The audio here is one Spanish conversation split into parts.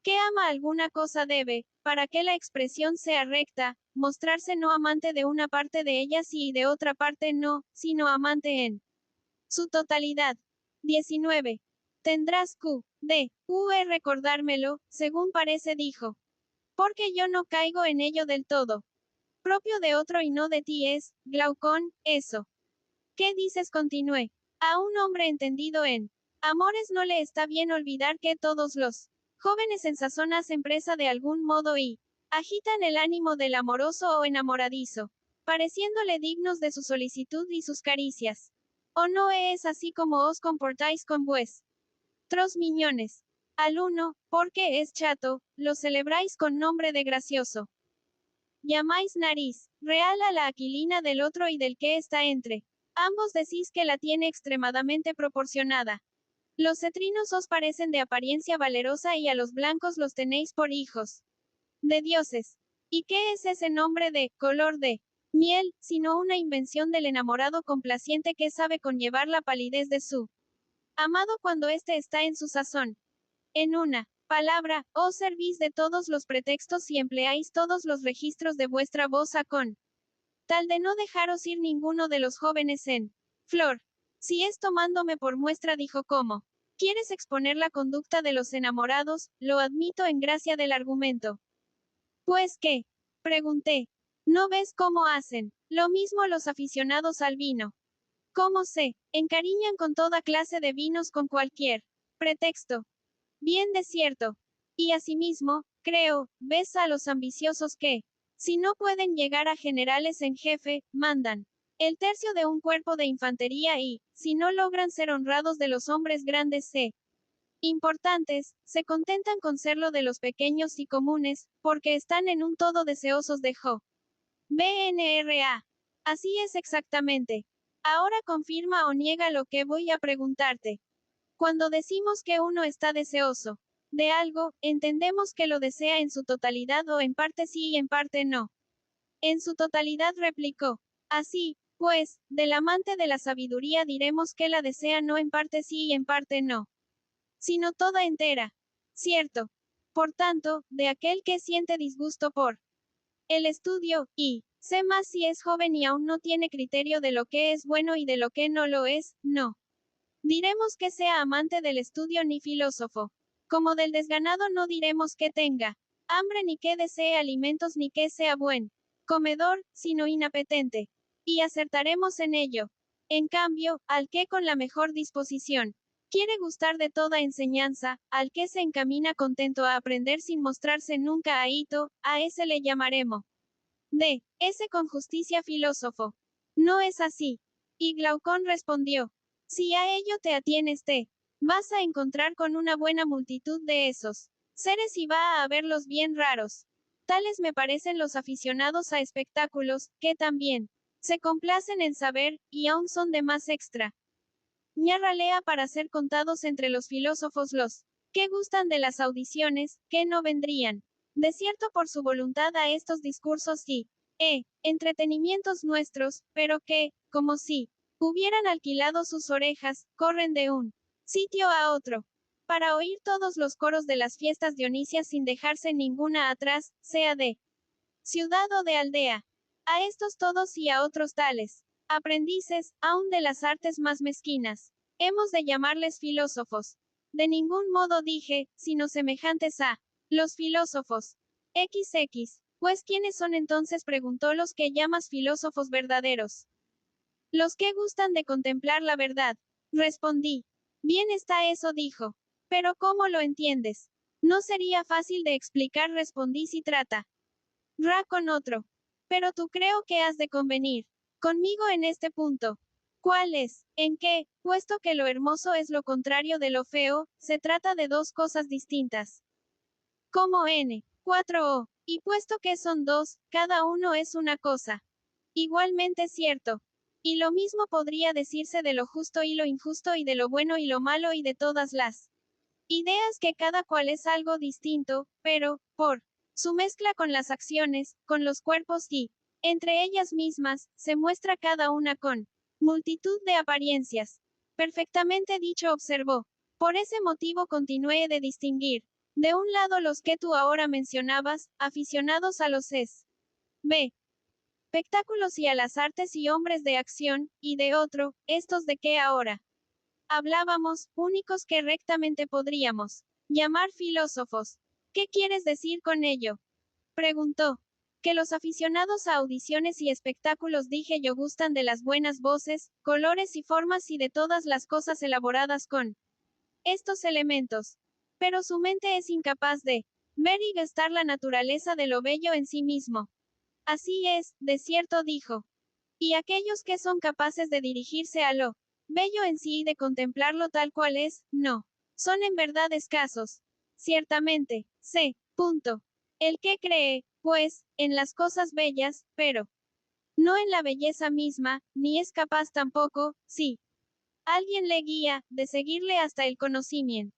que ama alguna cosa debe, para que la expresión sea recta, mostrarse no amante de una parte de ella sí y de otra parte no, sino amante en su totalidad. 19. Tendrás recordármelo, según parece dijo. Porque yo no caigo en ello del todo. Propio de otro y no de ti es, Glaucón, eso. ¿Qué dices? Continué. A un hombre entendido en amores no le está bien olvidar que todos los jóvenes en sazón hacen presa de algún modo y agitan el ánimo del amoroso o enamoradizo, pareciéndole dignos de su solicitud y sus caricias. ¿O no es así como os comportáis con vuestros miñones? Al uno, porque es chato, lo celebráis con nombre de gracioso. Llamáis nariz real a la aquilina del otro y del que está entre ambos decís que la tiene extremadamente proporcionada. Los cetrinos os parecen de apariencia valerosa y a los blancos los tenéis por hijos de dioses. ¿Y qué es ese nombre de color de miel, sino una invención del enamorado complaciente que sabe conllevar la palidez de su amado cuando éste está en su sazón? En una palabra, os servís de todos los pretextos y empleáis todos los registros de vuestra voz a con tal de no dejaros ir ninguno de los jóvenes en flor. Si es tomándome por muestra, dijo cómo quieres exponer la conducta de los enamorados, lo admito en gracia del argumento. ¿Pues qué? Pregunté. ¿No ves cómo hacen lo mismo los aficionados al vino? ¿Cómo se encariñan con toda clase de vinos con cualquier pretexto? Bien de cierto. Y asimismo, creo, ves a los ambiciosos que, si no pueden llegar a generales en jefe, mandan el tercio de un cuerpo de infantería y, si no logran ser honrados de los hombres grandes importantes, se contentan con serlo de los pequeños y comunes, porque están en un todo deseosos de BNRA. Así es exactamente. Ahora confirma o niega lo que voy a preguntarte. Cuando decimos que uno está deseoso de algo, entendemos que lo desea en su totalidad o en parte sí y en parte no. En su totalidad, replicó. Así, pues, del amante de la sabiduría diremos que la desea no en parte sí y en parte no, sino toda entera. Cierto. Por tanto, de aquel que siente disgusto por el estudio, y sé más si es joven y aún no tiene criterio de lo que es bueno y de lo que no lo es, no diremos que sea amante del estudio ni filósofo. Como del desganado no diremos que tenga hambre ni que desee alimentos ni que sea buen comedor, sino inapetente. Y acertaremos en ello. En cambio, al que con la mejor disposición quiere gustar de toda enseñanza, al que se encamina contento a aprender sin mostrarse nunca ahito, a ese le llamaremos ese con justicia filósofo. No es así. Y Glaucón respondió. Si a ello te atienes, te vas a encontrar con una buena multitud de esos seres y va a haberlos bien raros. Tales me parecen los aficionados a espectáculos, que también se complacen en saber, y aún son de más extra ñarralea para ser contados entre los filósofos los que gustan de las audiciones, que no vendrían de cierto por su voluntad a estos discursos y entretenimientos nuestros, pero que, como si hubieran alquilado sus orejas, corren de un sitio a otro, para oír todos los coros de las fiestas dionisias sin dejarse ninguna atrás, sea de ciudad o de aldea. A estos todos y a otros tales aprendices, aun de las artes más mezquinas, hemos de llamarles filósofos. De ningún modo dije, sino semejantes a los filósofos. XX. Pues ¿quiénes son entonces? Preguntó. Los que llamas filósofos verdaderos. Los que gustan de contemplar la verdad. Respondí. Bien está eso, dijo. Pero ¿cómo lo entiendes? No sería fácil de explicar, respondí. Si trata con otro. Pero tú creo que has de convenir conmigo en este punto. ¿Cuál es? En que, puesto que lo hermoso es lo contrario de lo feo, se trata de dos cosas distintas. Como N4O. Y puesto que son dos, cada uno es una cosa. Igualmente cierto. Y lo mismo podría decirse de lo justo y lo injusto y de lo bueno y lo malo y de todas las ideas que cada cual es algo distinto, pero, por su mezcla con las acciones, con los cuerpos y, entre ellas mismas, se muestra cada una con multitud de apariencias. Perfectamente dicho, observó. Por ese motivo continué de distinguir De un lado los que tú ahora mencionabas, aficionados a los b. espectáculos y a las artes y hombres de acción, y de otro, estos de que ahora hablábamos, únicos que rectamente podríamos llamar filósofos. ¿Qué quieres decir con ello? Preguntó. Que los aficionados a audiciones y espectáculos, dije yo, gustan de las buenas voces, colores y formas y de todas las cosas elaboradas con estos elementos. Pero su mente es incapaz de ver y gastar la naturaleza de lo bello en sí mismo. Así es, de cierto dijo. Y aquellos que son capaces de dirigirse a lo bello en sí y de contemplarlo tal cual es, no. Son en verdad escasos. Ciertamente, sé. Punto. El que cree, pues, en las cosas bellas, pero no en la belleza misma, ni es capaz tampoco, sí. Alguien le guía, de seguirle hasta el conocimiento.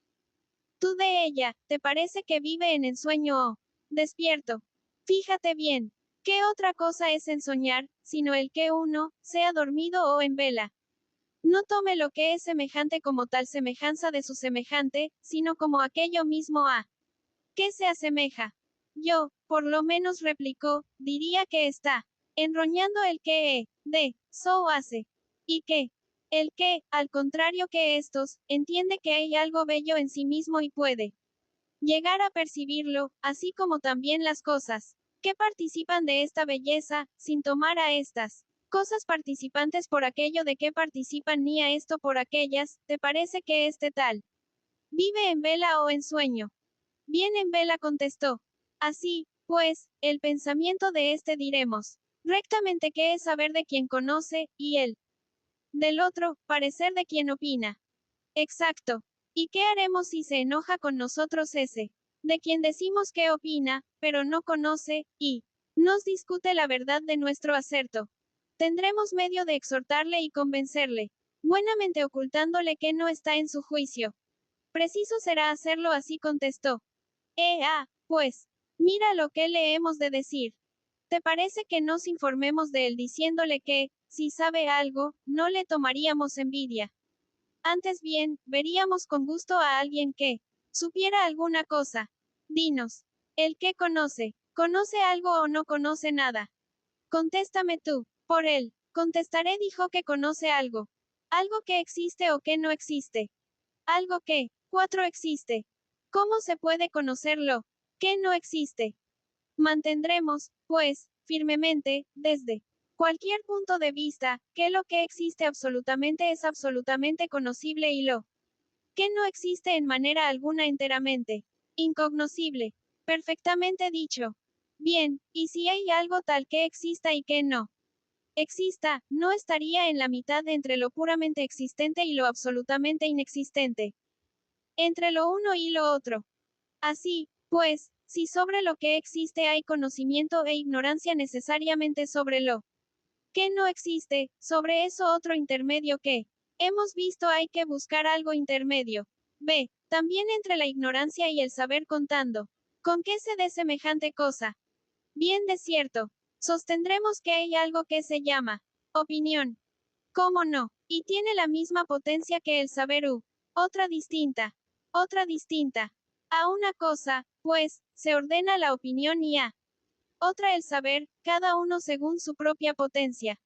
Tú de ella, ¿te parece que vive en ensueño o despierto? Fíjate bien. ¿Qué otra cosa es ensoñar, sino el que uno, sea dormido o en vela? No tome lo que es semejante como tal semejanza de su semejante, sino como aquello mismo a ¿qué se asemeja? Yo, por lo menos replicó, diría que está enroñando el que so hace. Y que el que, al contrario que estos, entiende que hay algo bello en sí mismo y puede llegar a percibirlo, así como también las cosas que participan de esta belleza, sin tomar a estas cosas participantes por aquello de que participan ni a esto por aquellas, ¿te parece que este tal vive en vela o en sueño? Bien en vela contestó. Así, pues, el pensamiento de este diremos. Rectamente que es saber de quien conoce, y el del otro, parecer de quien opina. Exacto. ¿Y qué haremos si se enoja con nosotros ese? De quien decimos que opina, pero no conoce, y nos discute la verdad de nuestro acerto. Tendremos medio de exhortarle y convencerle, buenamente ocultándole que no está en su juicio. Preciso será hacerlo así contestó. Pues, mira lo que le hemos de decir. ¿Te parece que nos informemos de él diciéndole que, si sabe algo, no le tomaríamos envidia? Antes bien, veríamos con gusto a alguien que supiera alguna cosa. Dinos. ¿El que conoce? ¿Conoce algo o no conoce nada? Contéstame tú. Por él. Contestaré, dijo que conoce algo. Algo que existe o que no existe. Algo que, 4 existe. ¿Cómo se puede conocerlo? Que no existe. Mantendremos, pues, firmemente, desde cualquier punto de vista, que lo que existe absolutamente es absolutamente conocible y lo que no existe en manera alguna enteramente incognoscible. Perfectamente dicho. Bien, y si hay algo tal que exista y que no exista, no estaría en la mitad entre lo puramente existente y lo absolutamente inexistente. Entre lo uno y lo otro. Así, pues, si sobre lo que existe hay conocimiento e ignorancia necesariamente sobre lo que no existe, sobre eso otro intermedio que hemos visto hay que buscar algo intermedio. B. También entre la ignorancia y el saber contando. ¿Con qué se dé semejante cosa? Bien de cierto. Sostendremos que hay algo que se llama opinión. ¿Cómo no? Y tiene la misma potencia que el saber otra distinta. Otra distinta. A una cosa, pues, se ordena la opinión y a otra el saber, cada uno según su propia potencia.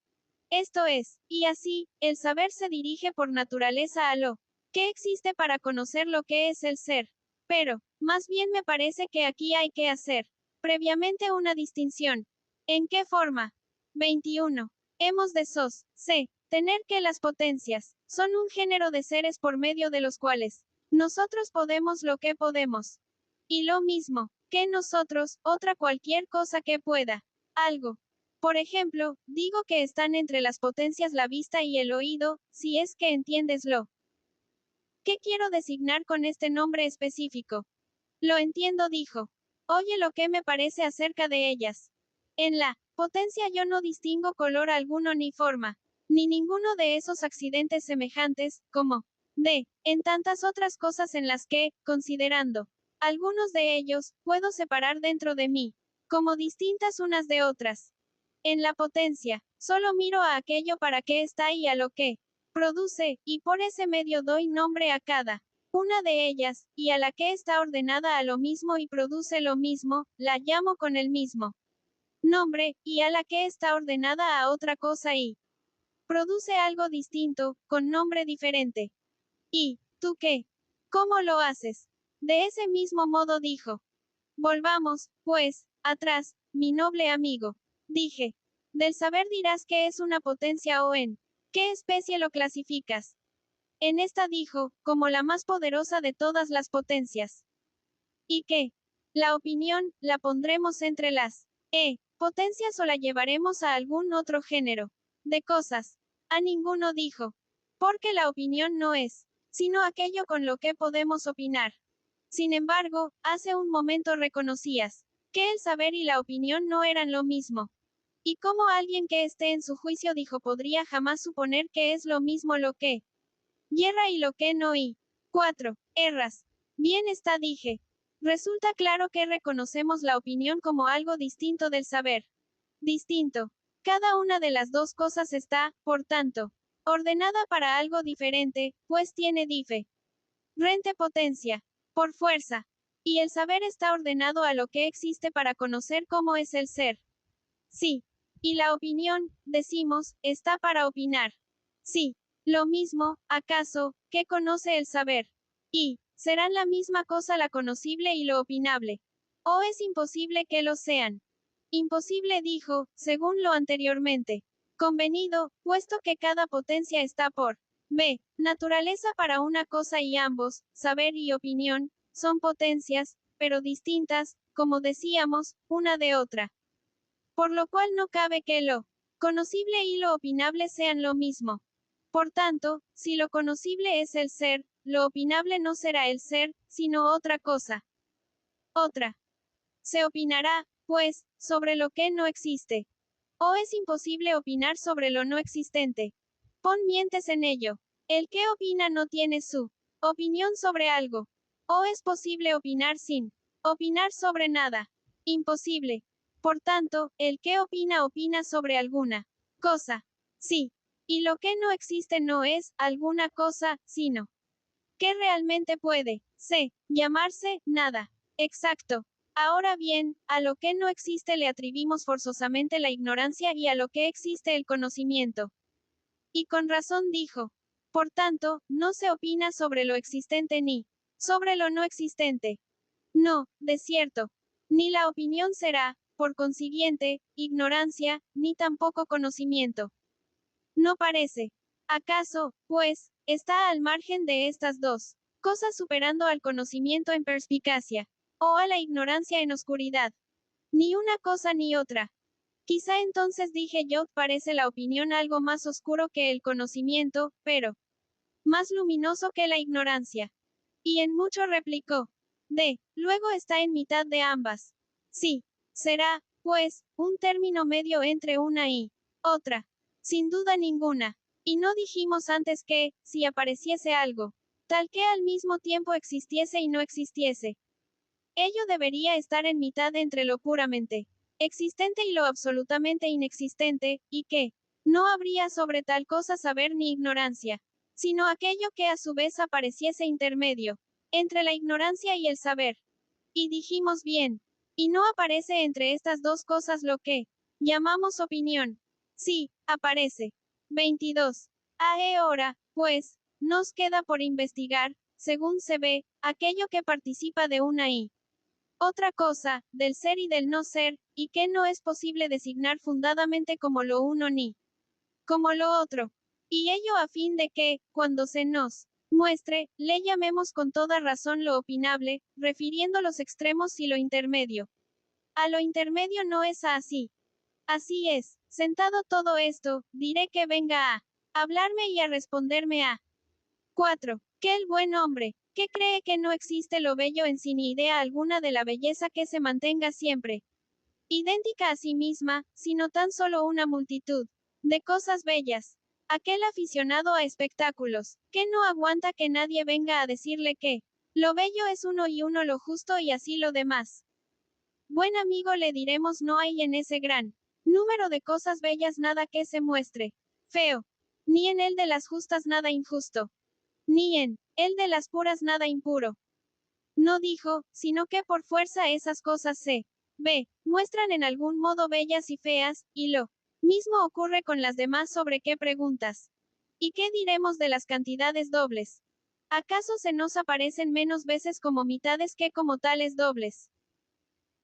Esto es, y así, el saber se dirige por naturaleza a lo que existe para conocer lo que es el ser. Pero, más bien me parece que aquí hay que hacer previamente una distinción. ¿En qué forma? 21. Hemos de tener que las potencias son un género de seres por medio de los cuales nosotros podemos lo que podemos. Y lo mismo, que nosotros, otra cualquier cosa que pueda. Algo. Por ejemplo, digo que están entre las potencias la vista y el oído, si es que entiendes lo que quiero designar con este nombre específico. Lo entiendo, dijo. Oye lo que me parece acerca de ellas. En la potencia yo no distingo color alguno ni forma, ni ninguno de esos accidentes semejantes, como en tantas otras cosas en las que, considerando algunos de ellos, puedo separar dentro de mí, como distintas unas de otras. En la potencia, solo miro a aquello para qué está y a lo que produce, y por ese medio doy nombre a cada una de ellas, y a la que está ordenada a lo mismo y produce lo mismo, la llamo con el mismo nombre, y a la que está ordenada a otra cosa y produce algo distinto, con nombre diferente. ¿Y tú qué? ¿Cómo lo haces? De ese mismo modo dijo. Volvamos, pues, atrás, mi noble amigo. Dije. Del saber dirás que es una potencia o en qué especie lo clasificas. En esta dijo, como la más poderosa de todas las potencias. ¿Y qué? La opinión, la pondremos entre las potencias o la llevaremos a algún otro género de cosas. A ninguno dijo. Porque la opinión no es, sino aquello con lo que podemos opinar. Sin embargo, hace un momento reconocías que el saber y la opinión no eran lo mismo. ¿Y cómo alguien que esté en su juicio dijo podría jamás suponer que es lo mismo lo que yerra y lo que no y 4. Erras. Bien está, dije. Resulta claro que reconocemos la opinión como algo distinto del saber. Distinto. Cada una de las dos cosas está, por tanto, ordenada para algo diferente, pues tiene rente potencia, por fuerza. Y el saber está ordenado a lo que existe para conocer cómo es el ser. Sí. Y la opinión, decimos, está para opinar. Sí. Lo mismo, acaso, que conoce el saber. Y, ¿serán la misma cosa la conocible y lo opinable? ¿O es imposible que lo sean? Imposible dijo, según lo anteriormente convenido, puesto que cada potencia está por naturaleza para una cosa y ambos, saber y opinión, son potencias, pero distintas, como decíamos, una de otra. Por lo cual no cabe que lo conocible y lo opinable sean lo mismo. Por tanto, si lo conocible es el ser, lo opinable no será el ser, sino otra cosa. Otra. Se opinará, pues, sobre lo que no existe. ¿O es imposible opinar sobre lo no existente? Pon mientes en ello. El que opina no tiene su opinión sobre algo. ¿O es posible opinar sin opinar sobre nada? Imposible. Por tanto, el que opina opina sobre alguna cosa. Sí. Y lo que no existe no es alguna cosa, sino que realmente puede llamarse nada. Exacto. Ahora bien, a lo que no existe le atribuimos forzosamente la ignorancia y a lo que existe el conocimiento. Y con razón dijo. Por tanto, no se opina sobre lo existente ni sobre lo no existente. No, de cierto. Ni la opinión será, por consiguiente, ignorancia, ni tampoco conocimiento. No parece. ¿Acaso, pues, está al margen de estas dos cosas superando al conocimiento en perspicacia? ¿O a la ignorancia en oscuridad? Ni una cosa ni otra. Quizá entonces dije yo, parece la opinión algo más oscuro que el conocimiento, pero más luminoso que la ignorancia. Y en mucho replicó. Luego está en mitad de ambas. Sí. Será, pues, un término medio entre una y otra. Sin duda ninguna. Y no dijimos antes que, si apareciese algo, tal que al mismo tiempo existiese y no existiese, ello debería estar en mitad entre lo puramente existente y lo absolutamente inexistente, y que no habría sobre tal cosa saber ni ignorancia, sino aquello que a su vez apareciese intermedio entre la ignorancia y el saber. Y dijimos bien, y no aparece entre estas dos cosas lo que llamamos opinión. Sí, aparece. 22. Ahora, pues, nos queda por investigar, según se ve, aquello que participa de una y otra cosa, del ser y del no ser, y que no es posible designar fundadamente como lo uno ni como lo otro. Y ello a fin de que, cuando se nos muestre, le llamemos con toda razón lo opinable, refiriendo los extremos y lo intermedio. A lo intermedio no es así. Así es. Sentado todo esto, diré que venga a hablarme y a responderme a 4. Que el buen hombre, que cree que no existe lo bello en sí ni idea alguna de la belleza que se mantenga siempre idéntica a sí misma, sino tan solo una multitud de cosas bellas. Aquel aficionado a espectáculos, que no aguanta que nadie venga a decirle que lo bello es uno y uno lo justo y así lo demás. Buen amigo, le diremos, no hay en ese gran número de cosas bellas nada que se muestre feo, ni en el de las justas nada injusto. ni en el de las puras nada impuro. No dijo, sino que por fuerza esas cosas se muestran en algún modo bellas y feas, y lo mismo ocurre con las demás. ¿Sobre qué preguntas? ¿Y qué diremos de las cantidades dobles? ¿Acaso se nos aparecen menos veces como mitades que como tales dobles?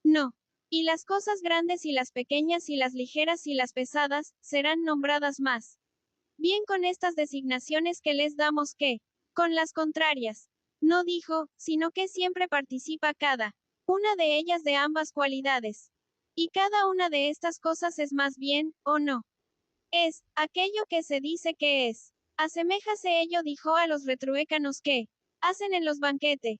No. Y las cosas grandes y las pequeñas y las ligeras y las pesadas, serán nombradas más bien con estas designaciones que les damos que con las contrarias. No dijo, sino que siempre participa cada una de ellas de ambas cualidades. Y cada una de estas cosas es más bien, o no. Es aquello que se dice que es. Aseméjase ello, dijo a los retruécanos que hacen en los banquetes,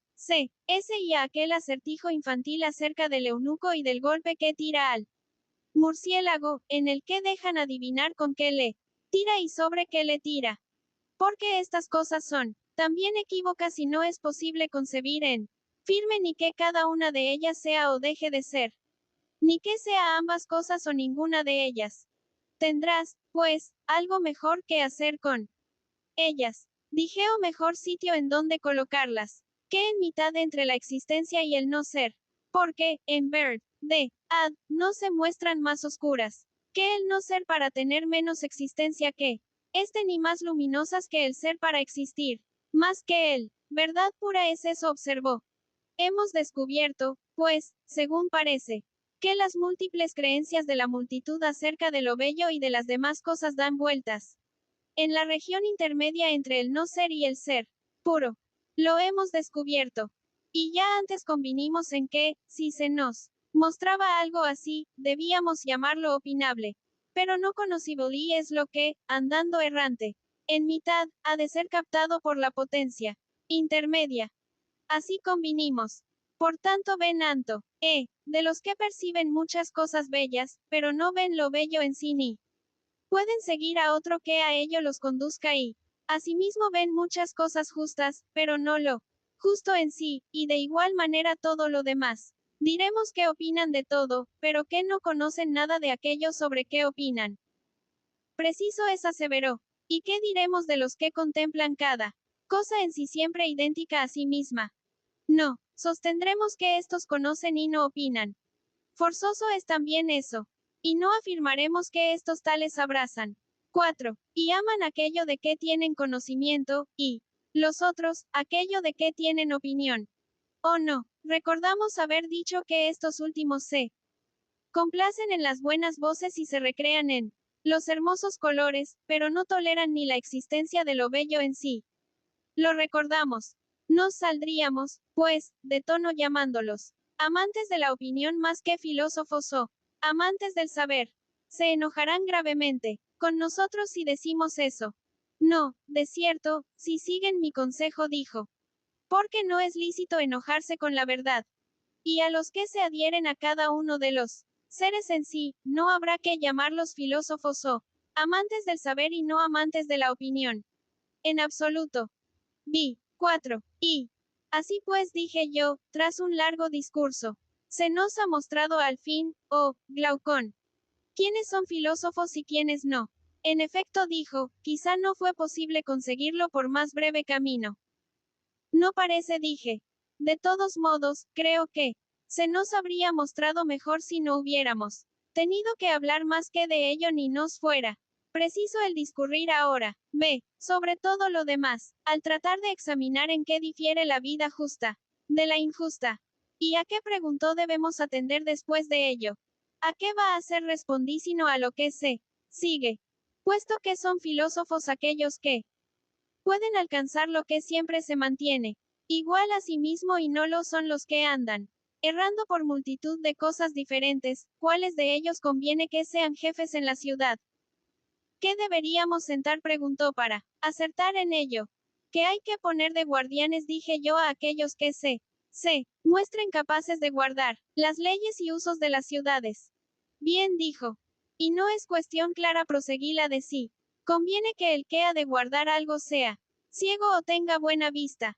ese y a aquel acertijo infantil acerca del eunuco y del golpe que tira al murciélago, en el que dejan adivinar con qué le tira y sobre qué le tira. Porque estas cosas son también equívocas y no es posible concebir en firme ni que cada una de ellas sea o deje de ser, ni que sea ambas cosas o ninguna de ellas. Tendrás, pues, algo mejor que hacer con ellas. Dije o mejor sitio en donde colocarlas, que en mitad entre la existencia y el no ser. Porque, en verdad, no se muestran más oscuras que el no ser para tener menos existencia que este, ni más luminosas que el ser para existir más que él. Verdad pura es eso, observó. Hemos descubierto, pues, según parece, que las múltiples creencias de la multitud acerca de lo bello y de las demás cosas dan vueltas en la región intermedia entre el no ser y el ser puro. Lo hemos descubierto. Y ya antes convinimos en que, si se nos mostraba algo así, debíamos llamarlo opinable. Pero no conocible y es lo que, andando errante, en mitad, ha de ser captado por la potencia intermedia. Así convinimos. Por tanto, ven Anto, de los que perciben muchas cosas bellas, pero no ven lo bello en sí ni pueden seguir a otro que a ello los conduzca y, asimismo ven muchas cosas justas, pero no lo justo en sí, y de igual manera todo lo demás. Diremos que opinan de todo, pero que no conocen nada de aquello sobre qué opinan. Preciso es, aseveró. ¿Y qué diremos de los que contemplan cada cosa en sí siempre idéntica a sí misma? No, sostendremos que estos conocen y no opinan. Forzoso es también eso. Y no afirmaremos que estos tales abrazan. 4. Y aman aquello de que tienen conocimiento, y los otros, aquello de que tienen opinión. O no, recordamos haber dicho que estos últimos se complacen en las buenas voces y se recrean en los hermosos colores, pero no toleran ni la existencia de lo bello en sí. Lo recordamos. Nos saldríamos, pues, de tono llamándolos amantes de la opinión más que filósofos o amantes del saber. Se enojarán gravemente con nosotros si decimos eso. No, de cierto, si siguen mi consejo, dijo. Porque no es lícito enojarse con la verdad. Y a los que se adhieren a cada uno de los seres en sí, no habrá que llamarlos filósofos o amantes del saber y no amantes de la opinión. En absoluto. 4. Y así pues, dije yo, tras un largo discurso, se nos ha mostrado al fin, oh, Glaucón, quiénes son filósofos y quiénes no. En efecto, dijo, quizá no fue posible conseguirlo por más breve camino. No parece, dije. De todos modos, creo que se nos habría mostrado mejor si no hubiéramos tenido que hablar más que de ello ni nos fuera preciso el discurrir ahora. Sobre todo lo demás, al tratar de examinar en qué difiere la vida justa de la injusta. ¿Y a qué preguntó debemos atender después de ello? ¿A qué va a ser respondí sino a lo que se sigue? Puesto que son filósofos aquellos que pueden alcanzar lo que siempre se mantiene igual a sí mismo y no lo son los que andan errando por multitud de cosas diferentes, ¿cuáles de ellos conviene que sean jefes en la ciudad? ¿Qué deberíamos sentar? Preguntó para acertar en ello. ¿Qué hay que poner de guardianes? Dije yo a aquellos que se muestren capaces de guardar las leyes y usos de las ciudades. Bien, dijo. Y no es cuestión clara, proseguí la de sí. Conviene que el que ha de guardar algo sea ciego o tenga buena vista.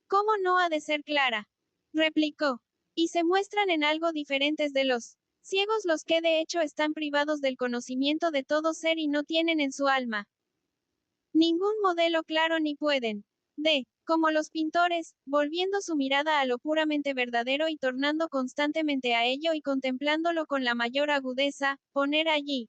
¿Cómo no ha de ser clara? Replicó. Y se muestran en algo diferentes de los ciegos los que de hecho están privados del conocimiento de todo ser y no tienen en su alma ningún modelo claro ni pueden D. Como los pintores, volviendo su mirada a lo puramente verdadero y tornando constantemente a ello y contemplándolo con la mayor agudeza, poner allí,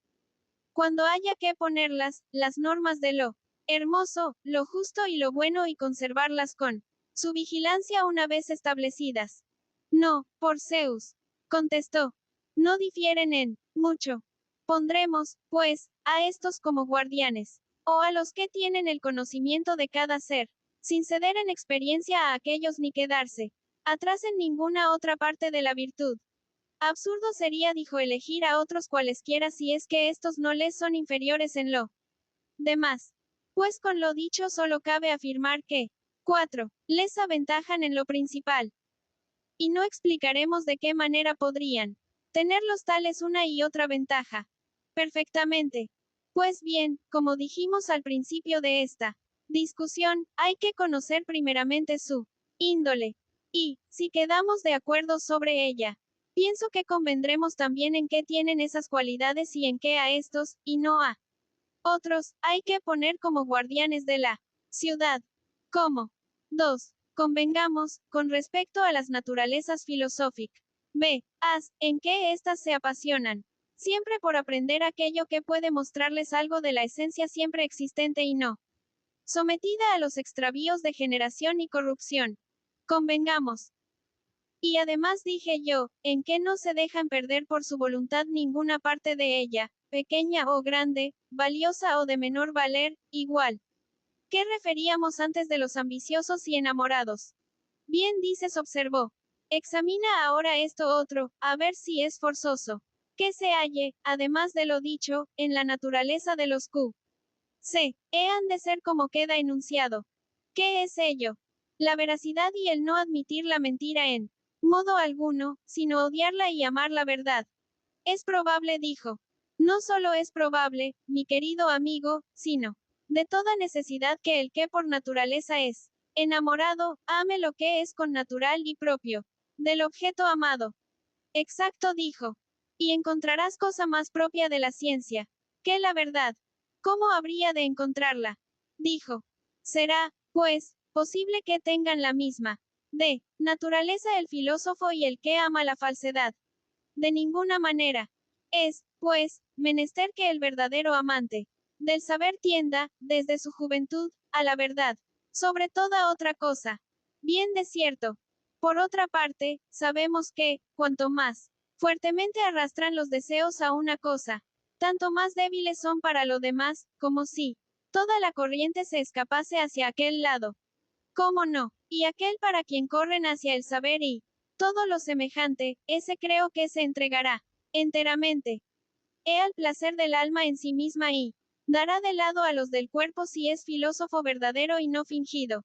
cuando haya que ponerlas, las normas de lo hermoso, lo justo y lo bueno y conservarlas con su vigilancia una vez establecidas. No, por Zeus, contestó. No difieren en mucho. Pondremos, pues, a estos como guardianes, o a los que tienen el conocimiento de cada ser, sin ceder en experiencia a aquellos ni quedarse atrás en ninguna otra parte de la virtud. Absurdo sería, dijo, elegir a otros cualesquiera si es que estos no les son inferiores en lo demás. Pues con lo dicho solo cabe afirmar que 4. Les aventajan en lo principal. Y no explicaremos de qué manera podrían tener los tales una y otra ventaja. Perfectamente. Pues bien, como dijimos al principio de esta discusión, hay que conocer primeramente su índole. Y, si quedamos de acuerdo sobre ella, pienso que convendremos también en qué tienen esas cualidades y en qué a estos, y no a otros, hay que poner como guardianes de la ciudad. ¿Cómo? 2. Convengamos, con respecto a las naturalezas filosóficas. B. As, en que éstas se apasionan. Siempre por aprender aquello que puede mostrarles algo de la esencia siempre existente y no sometida a los extravíos de generación y corrupción. Convengamos. Y además dije yo, en que no se dejan perder por su voluntad ninguna parte de ella, pequeña o grande, valiosa o de menor valer, igual. ¿Qué referíamos antes de los ambiciosos y enamorados? Bien dices, observó. Examina ahora esto otro, a ver si es forzoso. Que se halle, además de lo dicho, en la naturaleza de los Q. C. Han de ser como queda enunciado. ¿Qué es ello? La veracidad y el no admitir la mentira en modo alguno, sino odiarla y amar la verdad. Es probable, dijo. No solo es probable, mi querido amigo, sino de toda necesidad que el que por naturaleza es enamorado, ame lo que es con natural y propio del objeto amado. Exacto, dijo. Y encontrarás cosa más propia de la ciencia que la verdad. ¿Cómo habría de encontrarla? Dijo. Será, pues, posible que tengan la misma de naturaleza el filósofo y el que ama la falsedad. De ninguna manera. Es, pues, menester que el verdadero amante del saber tienda, desde su juventud, a la verdad, sobre toda otra cosa. Bien de cierto. Por otra parte, sabemos que, cuanto más fuertemente arrastran los deseos a una cosa, tanto más débiles son para lo demás, como si toda la corriente se escapase hacia aquel lado. ¿Cómo no? Y aquel para quien corren hacia el saber y todo lo semejante, ese creo que se entregará enteramente al placer del alma en sí misma y dará de lado a los del cuerpo si es filósofo verdadero y no fingido.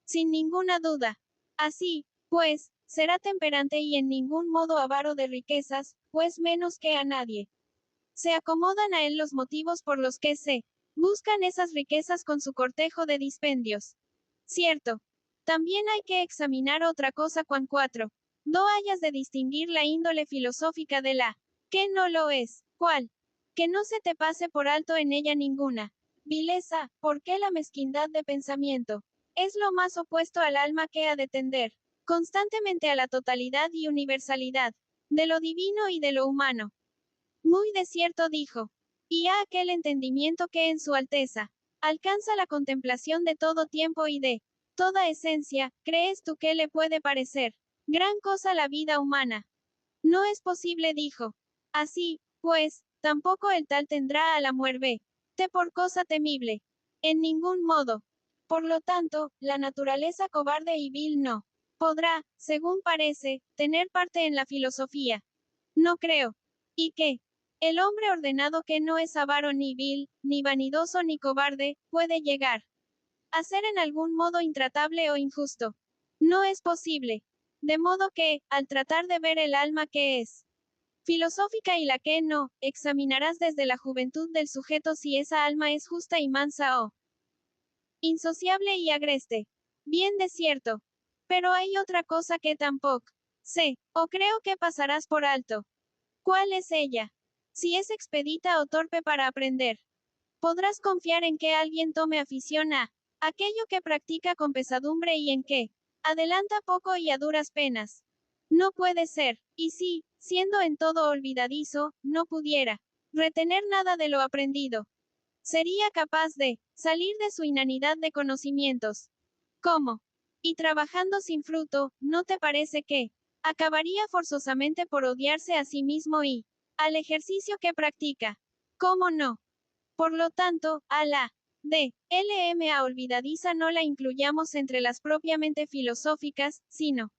Sin ninguna duda. Así, pues, será temperante y en ningún modo avaro de riquezas, pues menos que a nadie. Se acomodan a él los motivos por los que se buscan esas riquezas con su cortejo de dispendios. Cierto. También hay que examinar otra cosa cuan 4. No hayas de distinguir la índole filosófica de la que no lo es. ¿Cuál? Que no se te pase por alto en ella ninguna vileza, porque la mezquindad de pensamiento es lo más opuesto al alma que ha de tender constantemente a la totalidad y universalidad de lo divino y de lo humano. Muy de cierto, dijo. Y a aquel entendimiento que en su alteza alcanza la contemplación de todo tiempo y de toda esencia, ¿crees tú que le puede parecer gran cosa la vida humana? No es posible, dijo. Así, pues, tampoco el tal tendrá a la muerte por cosa temible. En ningún modo. Por lo tanto, la naturaleza cobarde y vil no podrá, según parece, tener parte en la filosofía. No creo. ¿Y qué? El hombre ordenado que no es avaro ni vil, ni vanidoso ni cobarde, puede llegar a ser en algún modo intratable o injusto. No es posible. De modo que, al tratar de ver el alma que es filosófica y la que no, examinarás desde la juventud del sujeto si esa alma es justa y mansa o insociable y agreste. Bien de cierto. Pero hay otra cosa que tampoco sé, o creo que pasarás por alto. ¿Cuál es ella? Si es expedita o torpe para aprender. Podrás confiar en que alguien tome afición a Aquello que practica con pesadumbre y en que adelanta poco y a duras penas. No puede ser, y si, siendo en todo olvidadizo, no pudiera retener nada de lo aprendido, sería capaz de salir de su inanidad de conocimientos. ¿Cómo? Y trabajando sin fruto, ¿no te parece que acabaría forzosamente por odiarse a sí mismo y al ejercicio que practica? ¿Cómo no? Por lo tanto, a la DLMA olvidadiza no la incluyamos entre las propiamente filosóficas, sino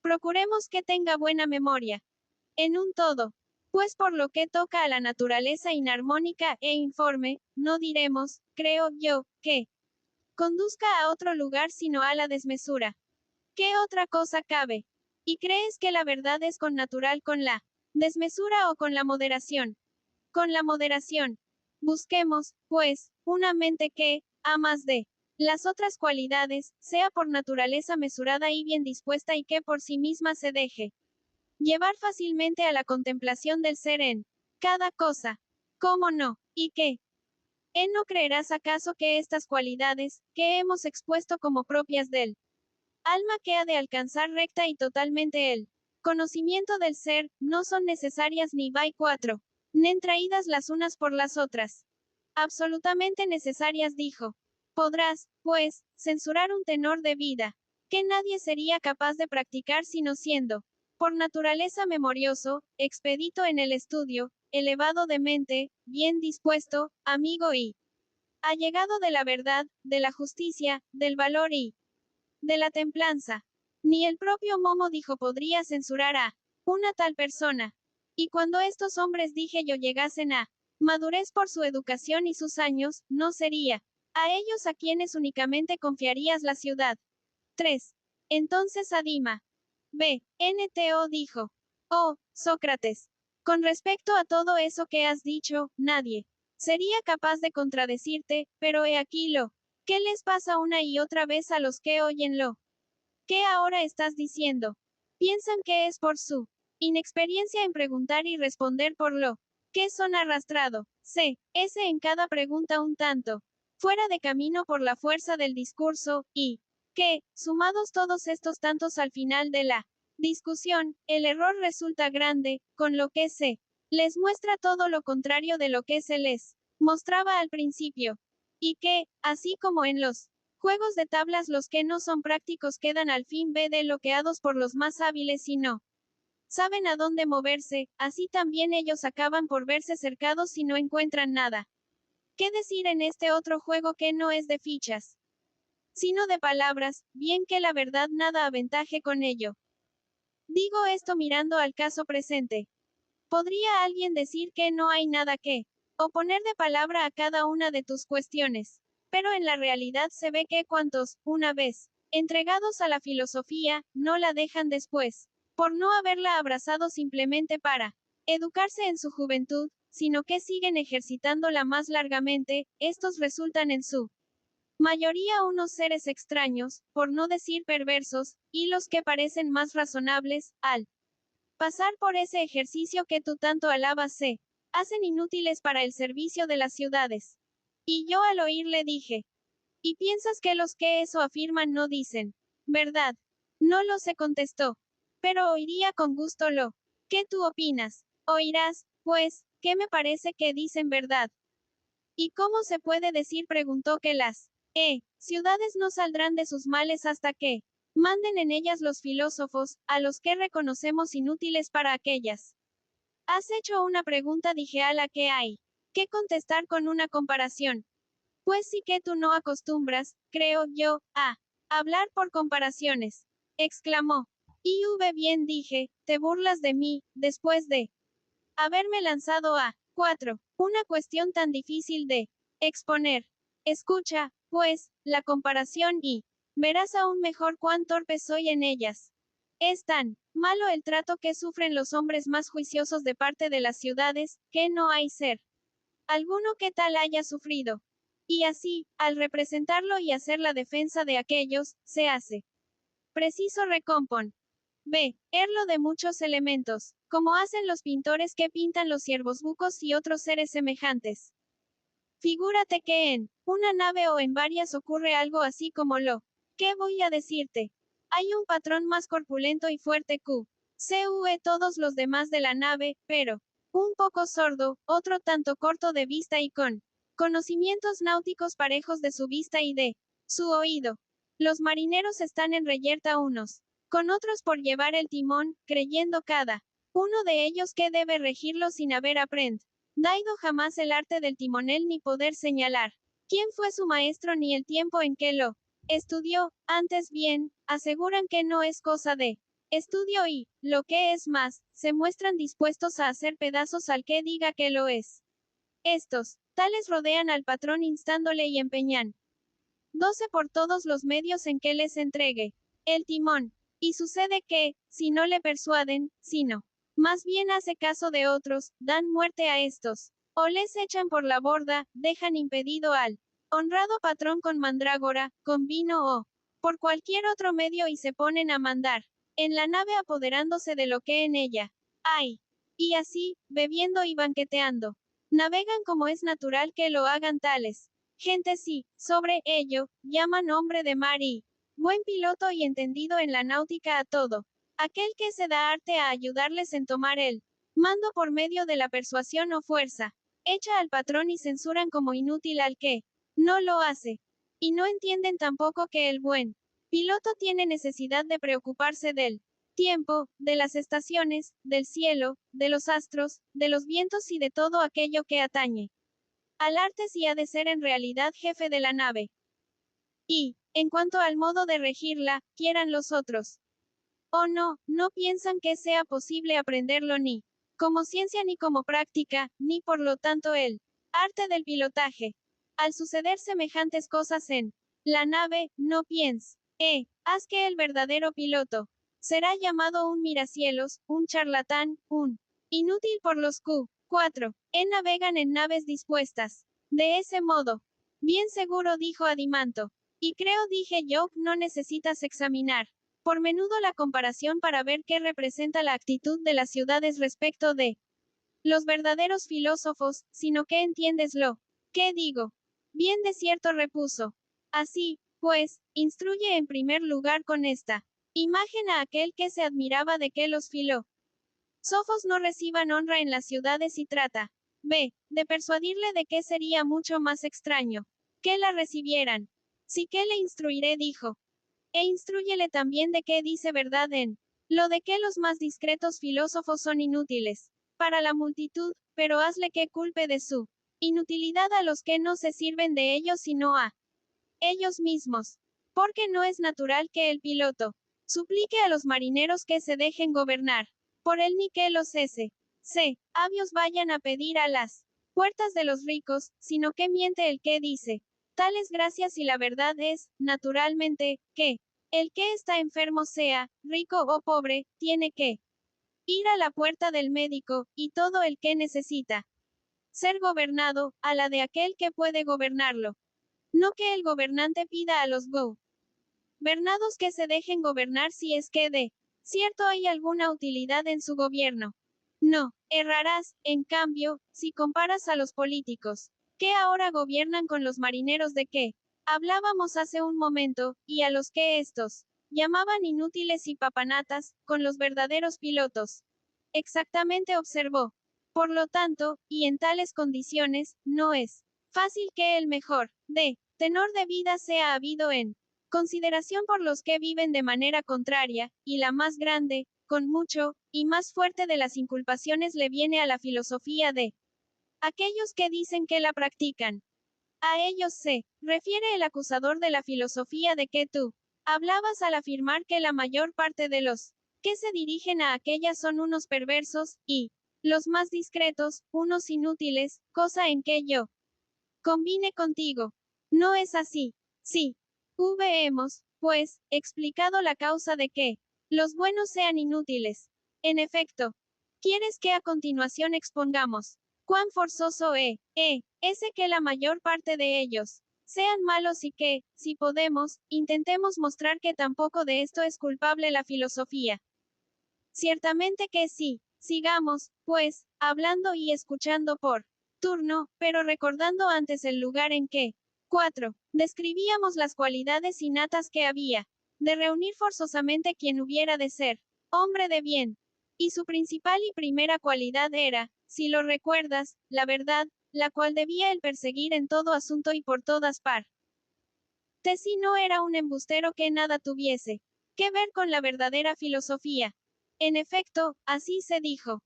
procuremos que tenga buena memoria. En un todo. Pues por lo que toca a la naturaleza inarmónica e informe, no diremos, creo yo, que conduzca a otro lugar sino a la desmesura. ¿Qué otra cosa cabe? ¿Y crees que la verdad es connatural con la desmesura o con la moderación? Con la moderación. Busquemos, pues, una mente que, a más de las otras cualidades, sea por naturaleza mesurada y bien dispuesta y que por sí misma se deje llevar fácilmente a la contemplación del ser en cada cosa. ¿Cómo no? ¿Y qué? ¿No creerás acaso que estas cualidades, que hemos expuesto como propias del alma que ha de alcanzar recta y totalmente el conocimiento del ser, no son necesarias ni by cuatro, nen traídas las unas por las otras? Absolutamente necesarias, dijo. Podrás, pues, censurar un tenor de vida, que nadie sería capaz de practicar sino siendo, por naturaleza memorioso, expedito en el estudio, elevado de mente, bien dispuesto, amigo y allegado de la verdad, de la justicia, del valor y de la templanza. Ni el propio Momo dijo podría censurar a una tal persona. Y cuando estos hombres dije yo llegasen a madurez por su educación y sus años, no sería a ellos a quienes únicamente confiarías la ciudad. 3. Entonces Adima BNTO dijo: Oh, Sócrates, con respecto a todo eso que has dicho, nadie sería capaz de contradecirte, pero he aquí lo que les pasa una y otra vez a los que oyen lo que ahora estás diciendo. Piensan que es por su inexperiencia en preguntar y responder por lo que son arrastrado. C.S. en cada pregunta un tanto fuera de camino por la fuerza del discurso, y que, sumados todos estos tantos al final de la discusión, el error resulta grande, con lo que se les muestra todo lo contrario de lo que se les mostraba al principio. Y que, así como en los juegos de tablas los que no son prácticos quedan al fin bloqueados por los más hábiles y no saben a dónde moverse, así también ellos acaban por verse cercados si no encuentran nada. ¿Qué decir en este otro juego que no es de fichas, sino de palabras, bien que la verdad nada aventaje con ello? Digo esto mirando al caso presente. ¿Podría alguien decir que no hay nada que oponer de palabra a cada una de tus cuestiones? Pero en la realidad se ve que cuantos, una vez entregados a la filosofía, no la dejan después, por no haberla abrazado simplemente para educarse en su juventud, sino que siguen ejercitándola más largamente, estos resultan en su mayoría unos seres extraños, por no decir perversos, y los que parecen más razonables, al pasar por ese ejercicio que tú tanto alabas se hacen inútiles para el servicio de las ciudades. Y yo al oír le dije, ¿y piensas que los que eso afirman no dicen verdad? No lo sé, contestó. Pero oiría con gusto lo que tú opinas. Oirás, pues, ¿qué me parece que dicen verdad? ¿Y cómo se puede decir? Preguntó que las ciudades no saldrán de sus males hasta que manden en ellas los filósofos, a los que reconocemos inútiles para aquellas. Has hecho una pregunta, dije, a la que hay que contestar con una comparación. Pues sí que tú no acostumbras, creo yo, a hablar por comparaciones. Exclamó. Y bien, dije, te burlas de mí, después de haberme lanzado a 4. Una cuestión tan difícil de exponer. Escucha, pues, la comparación y verás aún mejor cuán torpe soy en ellas. Es tan malo el trato que sufren los hombres más juiciosos de parte de las ciudades, que no hay ser alguno que tal haya sufrido. Y así, al representarlo y hacer la defensa de aquellos, se hace preciso recompon. Erlo de muchos elementos, como hacen los pintores que pintan los ciervos bucos y otros seres semejantes. Figúrate que en una nave o en varias ocurre algo así como lo que voy a decirte. Hay un patrón más corpulento y fuerte CUE todos los demás de la nave, pero un poco sordo, otro tanto corto de vista y con conocimientos náuticos parejos de su vista y de su oído. Los marineros están en reyerta unos con otros por llevar el timón, creyendo cada uno de ellos que debe regirlo sin haber aprendido jamás el arte del timonel ni poder señalar quién fue su maestro ni el tiempo en que lo estudió, antes bien, aseguran que no es cosa de estudio y, lo que es más, se muestran dispuestos a hacer pedazos al que diga que lo es. Estos, tales rodean al patrón instándole y empeñan 12 por todos los medios en que les entregue el timón. Y sucede que, si no le persuaden, sino, más bien hace caso de otros, dan muerte a estos, o les echan por la borda, dejan impedido al honrado patrón con mandrágora, con vino o por cualquier otro medio y se ponen a mandar en la nave apoderándose de lo que en ella hay. Y así, bebiendo y banqueteando, navegan como es natural que lo hagan tales gentes y, sobre ello, llaman hombre de mar y buen piloto y entendido en la náutica a todo aquel que se da arte a ayudarles en tomar el mando por medio de la persuasión o fuerza. Echa al patrón y censuran como inútil al que no lo hace. Y no entienden tampoco que el buen piloto tiene necesidad de preocuparse del tiempo, de las estaciones, del cielo, de los astros, de los vientos y de todo aquello que atañe al arte si ha de ser en realidad jefe de la nave. Y, en cuanto al modo de regirla, quieran los otros o no, no piensan que sea posible aprenderlo ni como ciencia ni como práctica, ni por lo tanto el arte del pilotaje. Al suceder semejantes cosas en la nave, no haz que el verdadero piloto será llamado un miracielos, un charlatán, un inútil por los Q4. Navegan en naves dispuestas. De ese modo. Bien seguro dijo Adimanto. Y creo dije yo, no necesitas examinar por menudo la comparación para ver qué representa la actitud de las ciudades respecto de los verdaderos filósofos, sino que entiendes lo que digo. Bien de cierto repuso. Así, pues, instruye en primer lugar con esta imagen a aquel que se admiraba de que los filósofos no reciban honra en las ciudades y trata de persuadirle de que sería mucho más extraño que la recibieran. Sí que le instruiré, dijo. E instrúyele también de qué dice verdad en lo de que los más discretos filósofos son inútiles para la multitud, pero hazle que culpe de su inutilidad a los que no se sirven de ellos sino a ellos mismos. Porque no es natural que el piloto suplique a los marineros que se dejen gobernar por él ni que los avios vayan a pedir a las puertas de los ricos, sino que miente el que dice tales gracias y la verdad es, naturalmente, que el que está enfermo sea, rico o pobre, tiene que ir a la puerta del médico, y todo el que necesita ser gobernado, a la de aquel que puede gobernarlo. No que el gobernante pida a los gobernados que se dejen gobernar si es que de cierto hay alguna utilidad en su gobierno. No, errarás, en cambio, si comparas a los políticos, que ahora gobiernan con los marineros de que hablábamos hace un momento, y a los que estos llamaban inútiles y papanatas, con los verdaderos pilotos. Exactamente observó. Por lo tanto, y en tales condiciones, no es fácil que el mejor tenor de vida sea habido en consideración por los que viven de manera contraria, y la más grande, con mucho, y más fuerte de las inculpaciones le viene a la filosofía de aquellos que dicen que la practican. A ellos se refiere el acusador de la filosofía de que tú hablabas al afirmar que la mayor parte de los que se dirigen a aquella son unos perversos, y los más discretos, unos inútiles, cosa en que yo convine contigo. No es así. Sí. Hemos, pues, explicado la causa de que los buenos sean inútiles. En efecto, ¿quieres que a continuación expongamos cuán forzoso ese que la mayor parte de ellos sean malos y que, si podemos, intentemos mostrar que tampoco de esto es culpable la filosofía? Ciertamente que sí. Sigamos, pues, hablando y escuchando por turno, pero recordando antes el lugar en que 4. Describíamos las cualidades innatas que había de reunir forzosamente quien hubiera de ser hombre de bien. Y su principal y primera cualidad era, si lo recuerdas, la verdad, la cual debía él perseguir en todo asunto y por todas partes. Si no era un embustero que nada tuviese que ver con la verdadera filosofía. En efecto, así se dijo.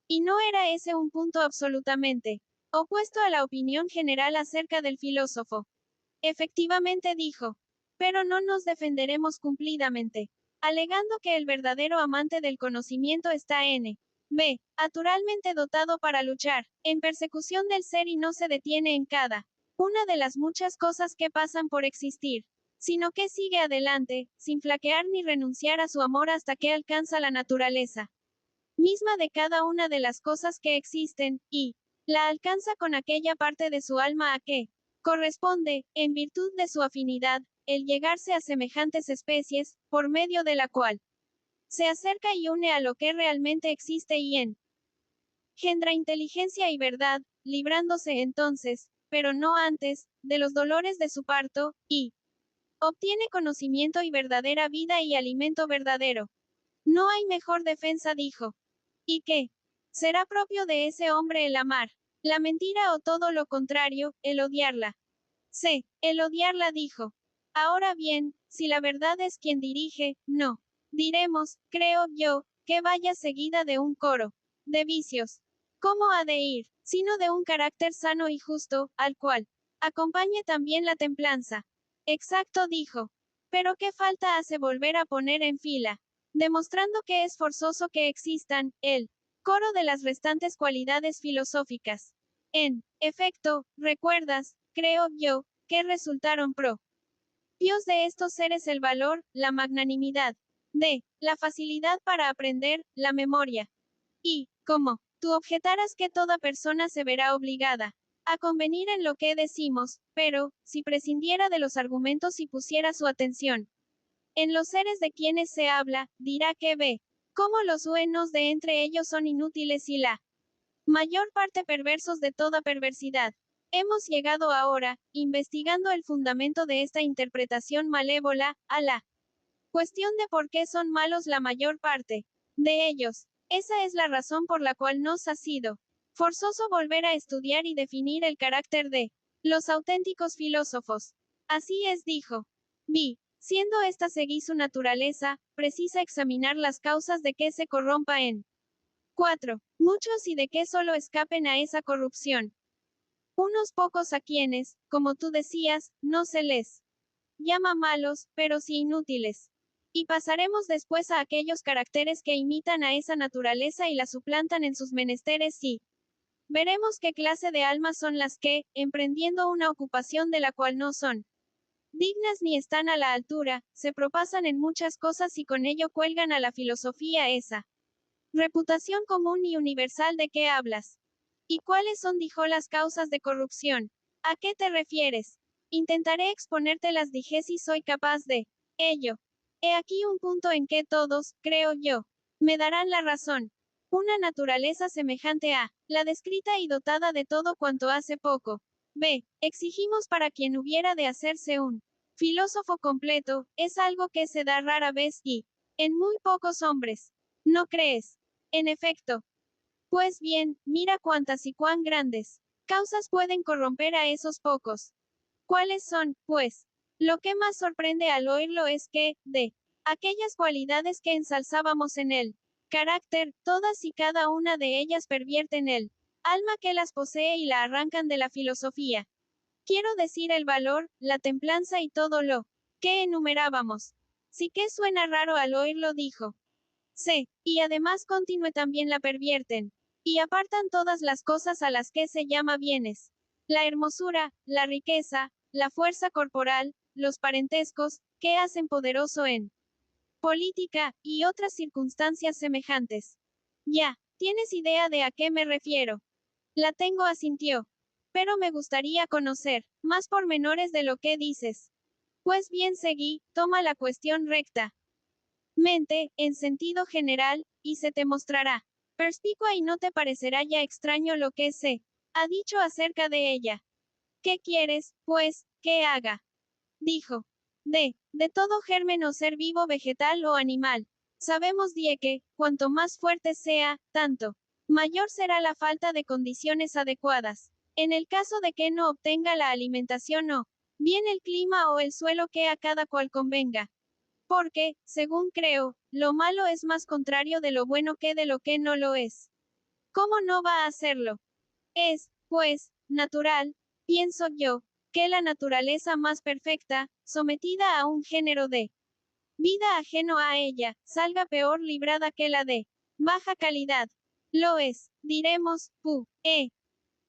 Y no era ese un punto absolutamente opuesto a la opinión general acerca del filósofo. Efectivamente dijo. Pero no nos defenderemos cumplidamente, alegando que el verdadero amante del conocimiento está en b. Naturalmente dotado para luchar, en persecución del ser y no se detiene en cada una de las muchas cosas que pasan por existir, sino que sigue adelante, sin flaquear ni renunciar a su amor hasta que alcanza la naturaleza misma de cada una de las cosas que existen, y la alcanza con aquella parte de su alma a que corresponde, en virtud de su afinidad, el llegarse a semejantes especies, por medio de la cual se acerca y une a lo que realmente existe y engendra inteligencia y verdad, librándose entonces, pero no antes, de los dolores de su parto, y obtiene conocimiento y verdadera vida y alimento verdadero. No hay mejor defensa, dijo. ¿Y qué? Será propio de ese hombre el amar la mentira o todo lo contrario, el odiarla. Sí, el odiarla, dijo. Ahora bien, si la verdad es quien dirige, no. Diremos, creo yo, que vaya seguida de un coro de vicios. ¿Cómo ha de ir, sino de un carácter sano y justo, al cual acompañe también la templanza? Exacto, dijo. Pero qué falta hace volver a poner en fila, demostrando que es forzoso que existan, el coro de las restantes cualidades filosóficas. En efecto, recuerdas, creo yo, que resultaron propios de estos seres el valor, la magnanimidad, la facilidad para aprender, la memoria. Y, como tú objetaras que toda persona se verá obligada a convenir en lo que decimos, pero, si prescindiera de los argumentos y pusiera su atención en los seres de quienes se habla, dirá que ve cómo los buenos de entre ellos son inútiles y la mayor parte perversos de toda perversidad. Hemos llegado ahora, investigando el fundamento de esta interpretación malévola, a la cuestión de por qué son malos la mayor parte de ellos. Esa es la razón por la cual nos ha sido forzoso volver a estudiar y definir el carácter de los auténticos filósofos. Así es, dijo. Vi, siendo esta seguí su naturaleza, precisa examinar las causas de que se corrompa en 4. Muchos y de que solo escapen a esa corrupción. Unos pocos a quienes, como tú decías, no se les llama malos, pero sí inútiles. Y pasaremos después a aquellos caracteres que imitan a esa naturaleza y la suplantan en sus menesteres y veremos qué clase de almas son las que, emprendiendo una ocupación de la cual no son dignas ni están a la altura, se propasan en muchas cosas y con ello cuelgan a la filosofía esa reputación común y universal de que hablas. ¿Y cuáles son, dijo, las causas de corrupción? ¿A qué te refieres? Intentaré exponértelas, dije, si soy capaz de ello. He aquí un punto en que todos, creo yo, me darán la razón. Una naturaleza semejante a la descrita y dotada de todo cuanto hace poco. B. Exigimos para quien hubiera de hacerse un filósofo completo, es algo que se da rara vez y en muy pocos hombres. ¿No crees? En efecto. Pues bien, mira cuántas y cuán grandes causas pueden corromper a esos pocos. ¿Cuáles son, pues? Lo que más sorprende al oírlo es que, de aquellas cualidades que ensalzábamos en él, carácter, todas y cada una de ellas pervierten el alma que las posee y la arrancan de la filosofía. Quiero decir el valor, la templanza y todo lo que enumerábamos. Sí que suena raro al oírlo, dijo. Sí, y además continúe también la pervierten. Y apartan todas las cosas a las que se llama bienes. La hermosura, la riqueza, la fuerza corporal, los parentescos, que hacen poderoso en política, y otras circunstancias semejantes. Ya, ¿tienes idea de a qué me refiero? La tengo, asintió. Pero me gustaría conocer más pormenores de lo que dices. Pues bien, seguí, toma la cuestión recta mente, en sentido general, y se te mostrará perspicua y no te parecerá ya extraño lo que sé. ha dicho acerca de ella. ¿Qué quieres, pues, que haga? Dijo. De todo germen o ser vivo vegetal o animal. Sabemos que, cuanto más fuerte sea, tanto mayor será la falta de condiciones adecuadas. En el caso de que no obtenga la alimentación o bien el clima o el suelo que a cada cual convenga. Porque, según creo, lo malo es más contrario de lo bueno que de lo que no lo es. ¿Cómo no va a hacerlo? Es, pues, natural, pienso yo, que la naturaleza más perfecta, sometida a un género de vida ajeno a ella, salga peor librada que la de baja calidad. Lo es, diremos,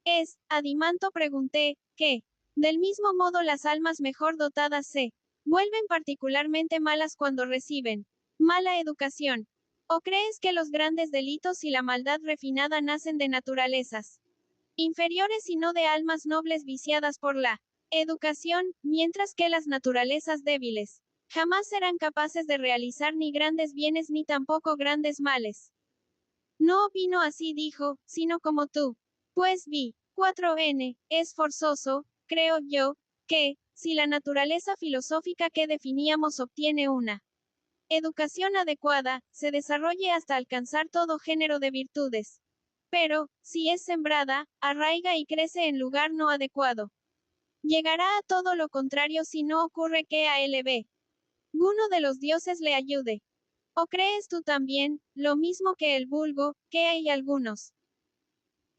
es, Adimanto pregunté, que, del mismo modo las almas mejor dotadas se vuelven particularmente malas cuando reciben mala educación. ¿O crees que los grandes delitos y la maldad refinada nacen de naturalezas inferiores y no de almas nobles viciadas por la educación, mientras que las naturalezas débiles jamás serán capaces de realizar ni grandes bienes ni tampoco grandes males? No opino así, dijo, sino como tú. Pues vi, 4n, es forzoso, creo yo, que, si la naturaleza filosófica que definíamos obtiene una educación adecuada, se desarrolle hasta alcanzar todo género de virtudes. Pero, si es sembrada, arraiga y crece en lugar no adecuado. Llegará a todo lo contrario si no ocurre que a LB. Uno de los dioses le ayude. ¿O crees tú también, lo mismo que el vulgo, que hay algunos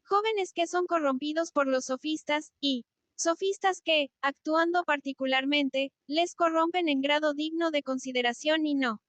jóvenes que son corrompidos por los sofistas, y sofistas que, actuando particularmente, les corrompen en grado digno de consideración y no?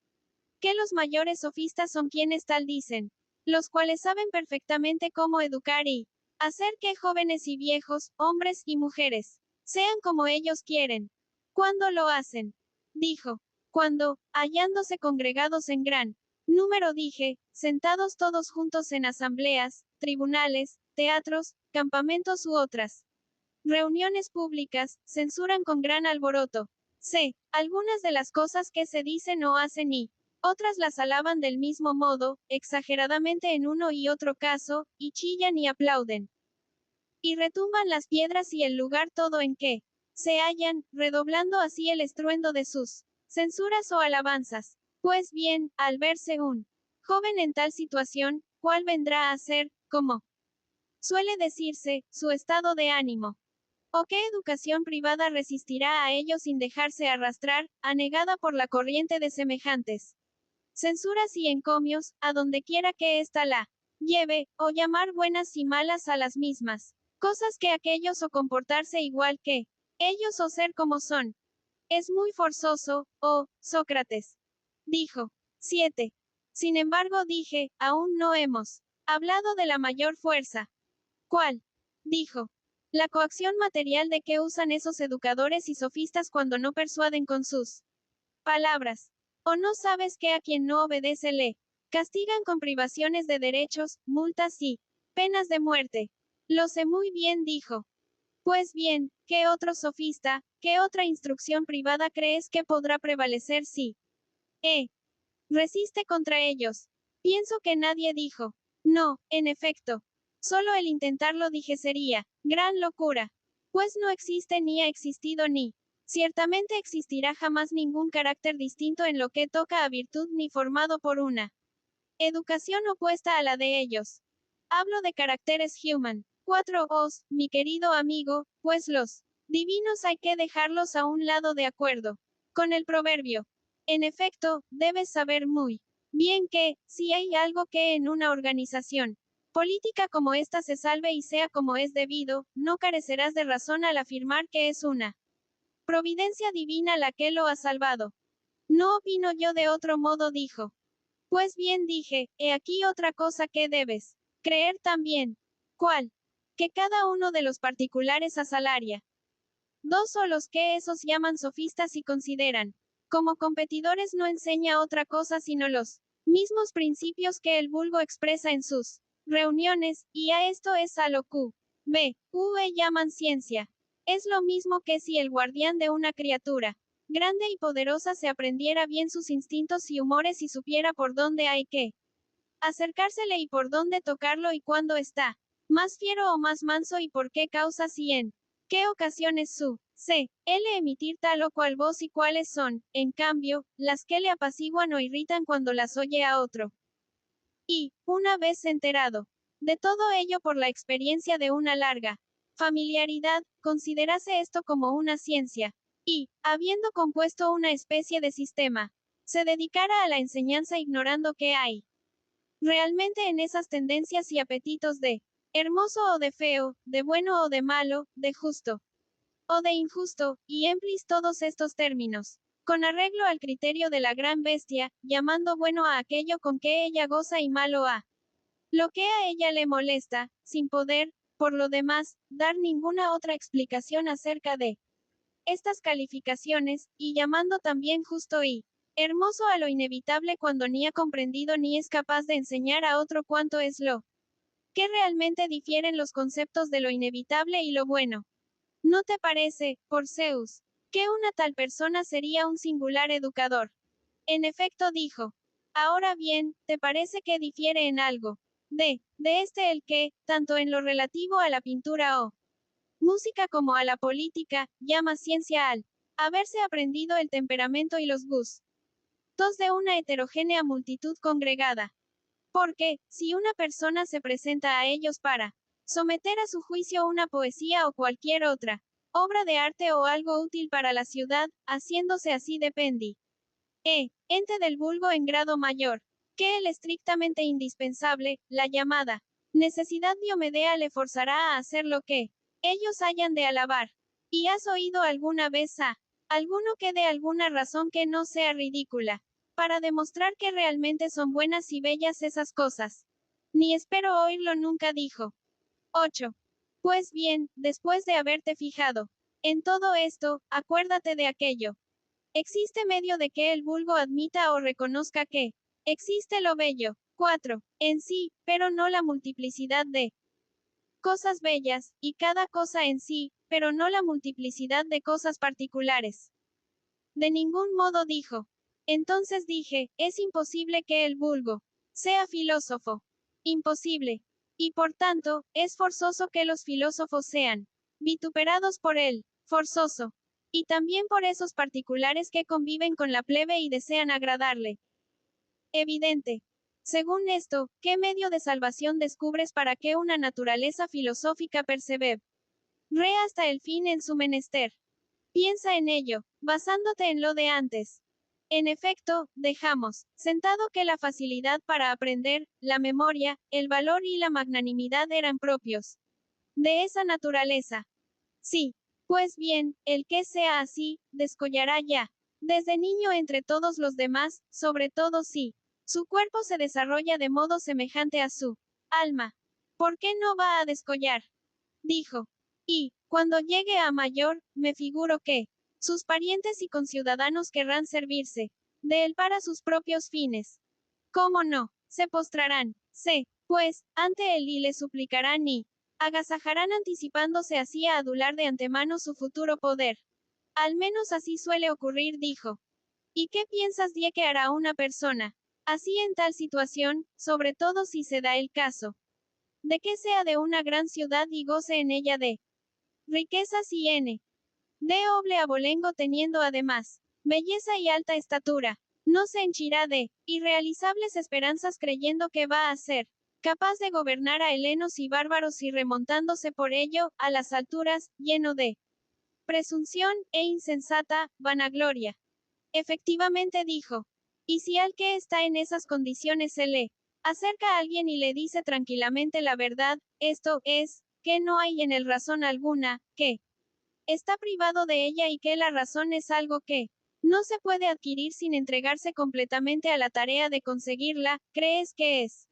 Que los mayores sofistas son quienes tal dicen, los cuales saben perfectamente cómo educar y hacer que jóvenes y viejos, hombres y mujeres, sean como ellos quieren. ¿Cuándo lo hacen? Dijo. Cuando, hallándose congregados en gran número, dije, sentados todos juntos en asambleas, tribunales, teatros, campamentos u otras reuniones públicas, censuran con gran alboroto. C. Algunas de las cosas que se dicen o hacen y otras las alaban del mismo modo, exageradamente en uno y otro caso, y chillan y aplauden. Y retumban las piedras y el lugar todo en que se hallan, redoblando así el estruendo de sus censuras o alabanzas. Pues bien, al verse un joven en tal situación, ¿cuál vendrá a ser, como suele decirse, su estado de ánimo? ¿O qué educación privada resistirá a ello sin dejarse arrastrar, anegada por la corriente de semejantes censuras y encomios, a donde quiera que ésta la lleve, o llamar buenas y malas a las mismas cosas que aquellos, o comportarse igual que ellos, o ser como son? Es muy forzoso, oh, Sócrates. Dijo. 7. Sin embargo, dije, aún no hemos hablado de la mayor fuerza. ¿Cuál? Dijo. La coacción material de que usan esos educadores y sofistas cuando no persuaden con sus palabras. ¿O no sabes que a quien no obedece le castigan con privaciones de derechos, multas y penas de muerte? Lo sé muy bien, dijo. Pues bien, ¿qué otro sofista, qué otra instrucción privada crees que podrá prevalecer si resiste contra ellos? Pienso que nadie, dijo. No, en efecto. Solo el intentarlo, dije, sería gran locura. Pues no existe ni ha existido ni ciertamente existirá jamás ningún carácter distinto en lo que toca a virtud ni formado por una educación opuesta a la de ellos. Hablo de caracteres human. 4 mi querido amigo, pues los divinos hay que dejarlos a un lado de acuerdo con el proverbio. En efecto, debes saber muy bien que, si hay algo que en una organización política como esta se salve y sea como es debido, no carecerás de razón al afirmar que es una providencia divina la que lo ha salvado. No opino yo de otro modo, dijo. Pues bien, dije, he aquí otra cosa que debes creer también. ¿Cuál? Que cada uno de los particulares asalaria dos o los que esos llaman sofistas y consideran como competidores no enseña otra cosa sino los mismos principios que el vulgo expresa en sus reuniones, y a esto es a lo llaman ciencia. Es lo mismo que si el guardián de una criatura grande y poderosa se aprendiera bien sus instintos y humores y supiera por dónde hay que acercársele y por dónde tocarlo y cuándo está más fiero o más manso y por qué causas y en qué ocasiones su c. L emitir tal o cual voz y cuáles son, en cambio, las que le apaciguan o irritan cuando las oye a otro. Y, una vez enterado de todo ello por la experiencia de una larga familiaridad, considerase esto como una ciencia, y, habiendo compuesto una especie de sistema, se dedicara a la enseñanza ignorando qué hay realmente en esas tendencias y apetitos de hermoso o de feo, de bueno o de malo, de justo o de injusto, y emplis todos estos términos, con arreglo al criterio de la gran bestia, llamando bueno a aquello con que ella goza y malo a lo que a ella le molesta, sin poder, por lo demás, dar ninguna otra explicación acerca de estas calificaciones, y llamando también justo y hermoso a lo inevitable cuando ni ha comprendido ni es capaz de enseñar a otro cuánto es lo que realmente difieren los conceptos de lo inevitable y lo bueno. ¿No te parece, por Zeus, que una tal persona sería un singular educador? En efecto dijo. Ahora bien, ¿te parece que difiere en algo? De este el que, tanto en lo relativo a la pintura o música como a la política, llama ciencia al haberse aprendido el temperamento y los gustos de una heterogénea multitud congregada. Porque, si una persona se presenta a ellos para someter a su juicio una poesía o cualquier otra obra de arte o algo útil para la ciudad, haciéndose así dependi, ente del vulgo en grado mayor, que el estrictamente indispensable, la llamada necesidad diomedea le forzará a hacer lo que ellos hayan de alabar. ¿Y has oído alguna vez a alguno que dé alguna razón que no sea ridícula, para demostrar que realmente son buenas y bellas esas cosas? Ni espero oírlo nunca dijo. 8. Pues bien, después de haberte fijado en todo esto, acuérdate de aquello. Existe medio de que el vulgo admita o reconozca que existe lo bello. 4. En sí, pero no la multiplicidad de cosas bellas, y cada cosa en sí, pero no la multiplicidad de cosas particulares. De ningún modo dijo. Entonces dije, es imposible que el vulgo sea filósofo. Imposible. Y por tanto, es forzoso que los filósofos sean vituperados por él. Forzoso. Y también por esos particulares que conviven con la plebe y desean agradarle. Evidente. Según esto, ¿qué medio de salvación descubres para que una naturaleza filosófica persevere hasta el fin en su menester? Piensa en ello, basándote en lo de antes. En efecto, dejamos sentado que la facilidad para aprender, la memoria, el valor y la magnanimidad eran propios de esa naturaleza. Sí. Pues bien, el que sea así, descollará ya, desde niño entre todos los demás, sobre todo si su cuerpo se desarrolla de modo semejante a su alma. ¿Por qué no va a descollar? Dijo. Y, cuando llegue a mayor, me figuro que sus parientes y conciudadanos querrán servirse de él para sus propios fines. ¿Cómo no? Se postrarán, pues, ante él y le suplicarán y agasajarán anticipándose así a adular de antemano su futuro poder. Al menos así suele ocurrir, dijo. ¿Y qué piensas de que hará una persona así en tal situación, sobre todo si se da el caso de que sea de una gran ciudad y goce en ella de riquezas y de oble abolengo teniendo además belleza y alta estatura? No se henchirá de irrealizables esperanzas creyendo que va a ser capaz de gobernar a helenos y bárbaros y remontándose por ello a las alturas, lleno de presunción e insensata vanagloria. Efectivamente dijo. Y si al que está en esas condiciones se le acerca a alguien y le dice tranquilamente la verdad, esto es, que no hay en él razón alguna, que está privado de ella y que la razón es algo que no se puede adquirir sin entregarse completamente a la tarea de conseguirla, ¿crees que es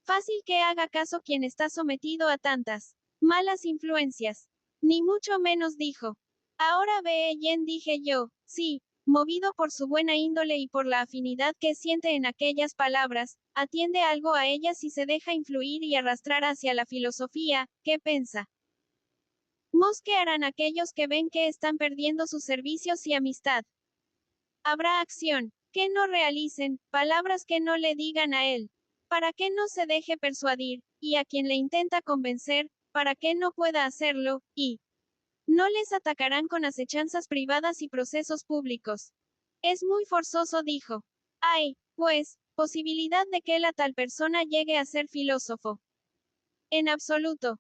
fácil que haga caso quien está sometido a tantas malas influencias? Ni mucho menos dijo. Ahora ve bien, dije yo, sí, movido por su buena índole y por la afinidad que siente en aquellas palabras, atiende algo a ellas y se deja influir y arrastrar hacia la filosofía, ¿qué pensa? ¿Qué harán aquellos que ven que están perdiendo sus servicios y amistad? Habrá acción que no realicen, palabras que no le digan a él. para que no se deje persuadir, y a quien le intenta convencer, para que no pueda hacerlo, y no les atacarán con acechanzas privadas y procesos públicos. Es muy forzoso, dijo. Hay, pues, posibilidad de que la tal persona llegue a ser filósofo. En absoluto.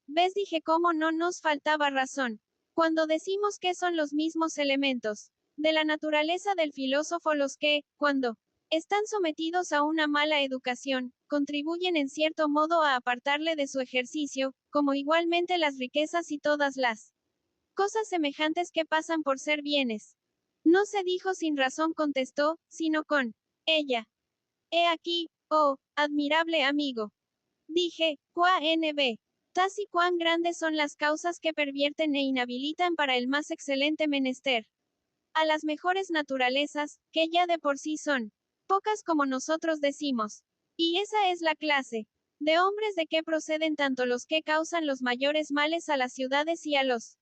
¿Ves? Dije cómo no nos faltaba razón. Cuando decimos que son los mismos elementos de la naturaleza del filósofo los que, cuando están sometidos a una mala educación, contribuyen en cierto modo a apartarle de su ejercicio, como igualmente las riquezas y todas las cosas semejantes que pasan por ser bienes. No se dijo sin razón, contestó, sino con ella. He aquí, oh, admirable amigo. Dije, qua nb. Tas y cuán grandes son las causas que pervierten e inhabilitan para el más excelente menester a las mejores naturalezas, que ya de por sí son pocas como nosotros decimos. Y esa es la clase de hombres de que proceden tanto los que causan los mayores males a las ciudades y a los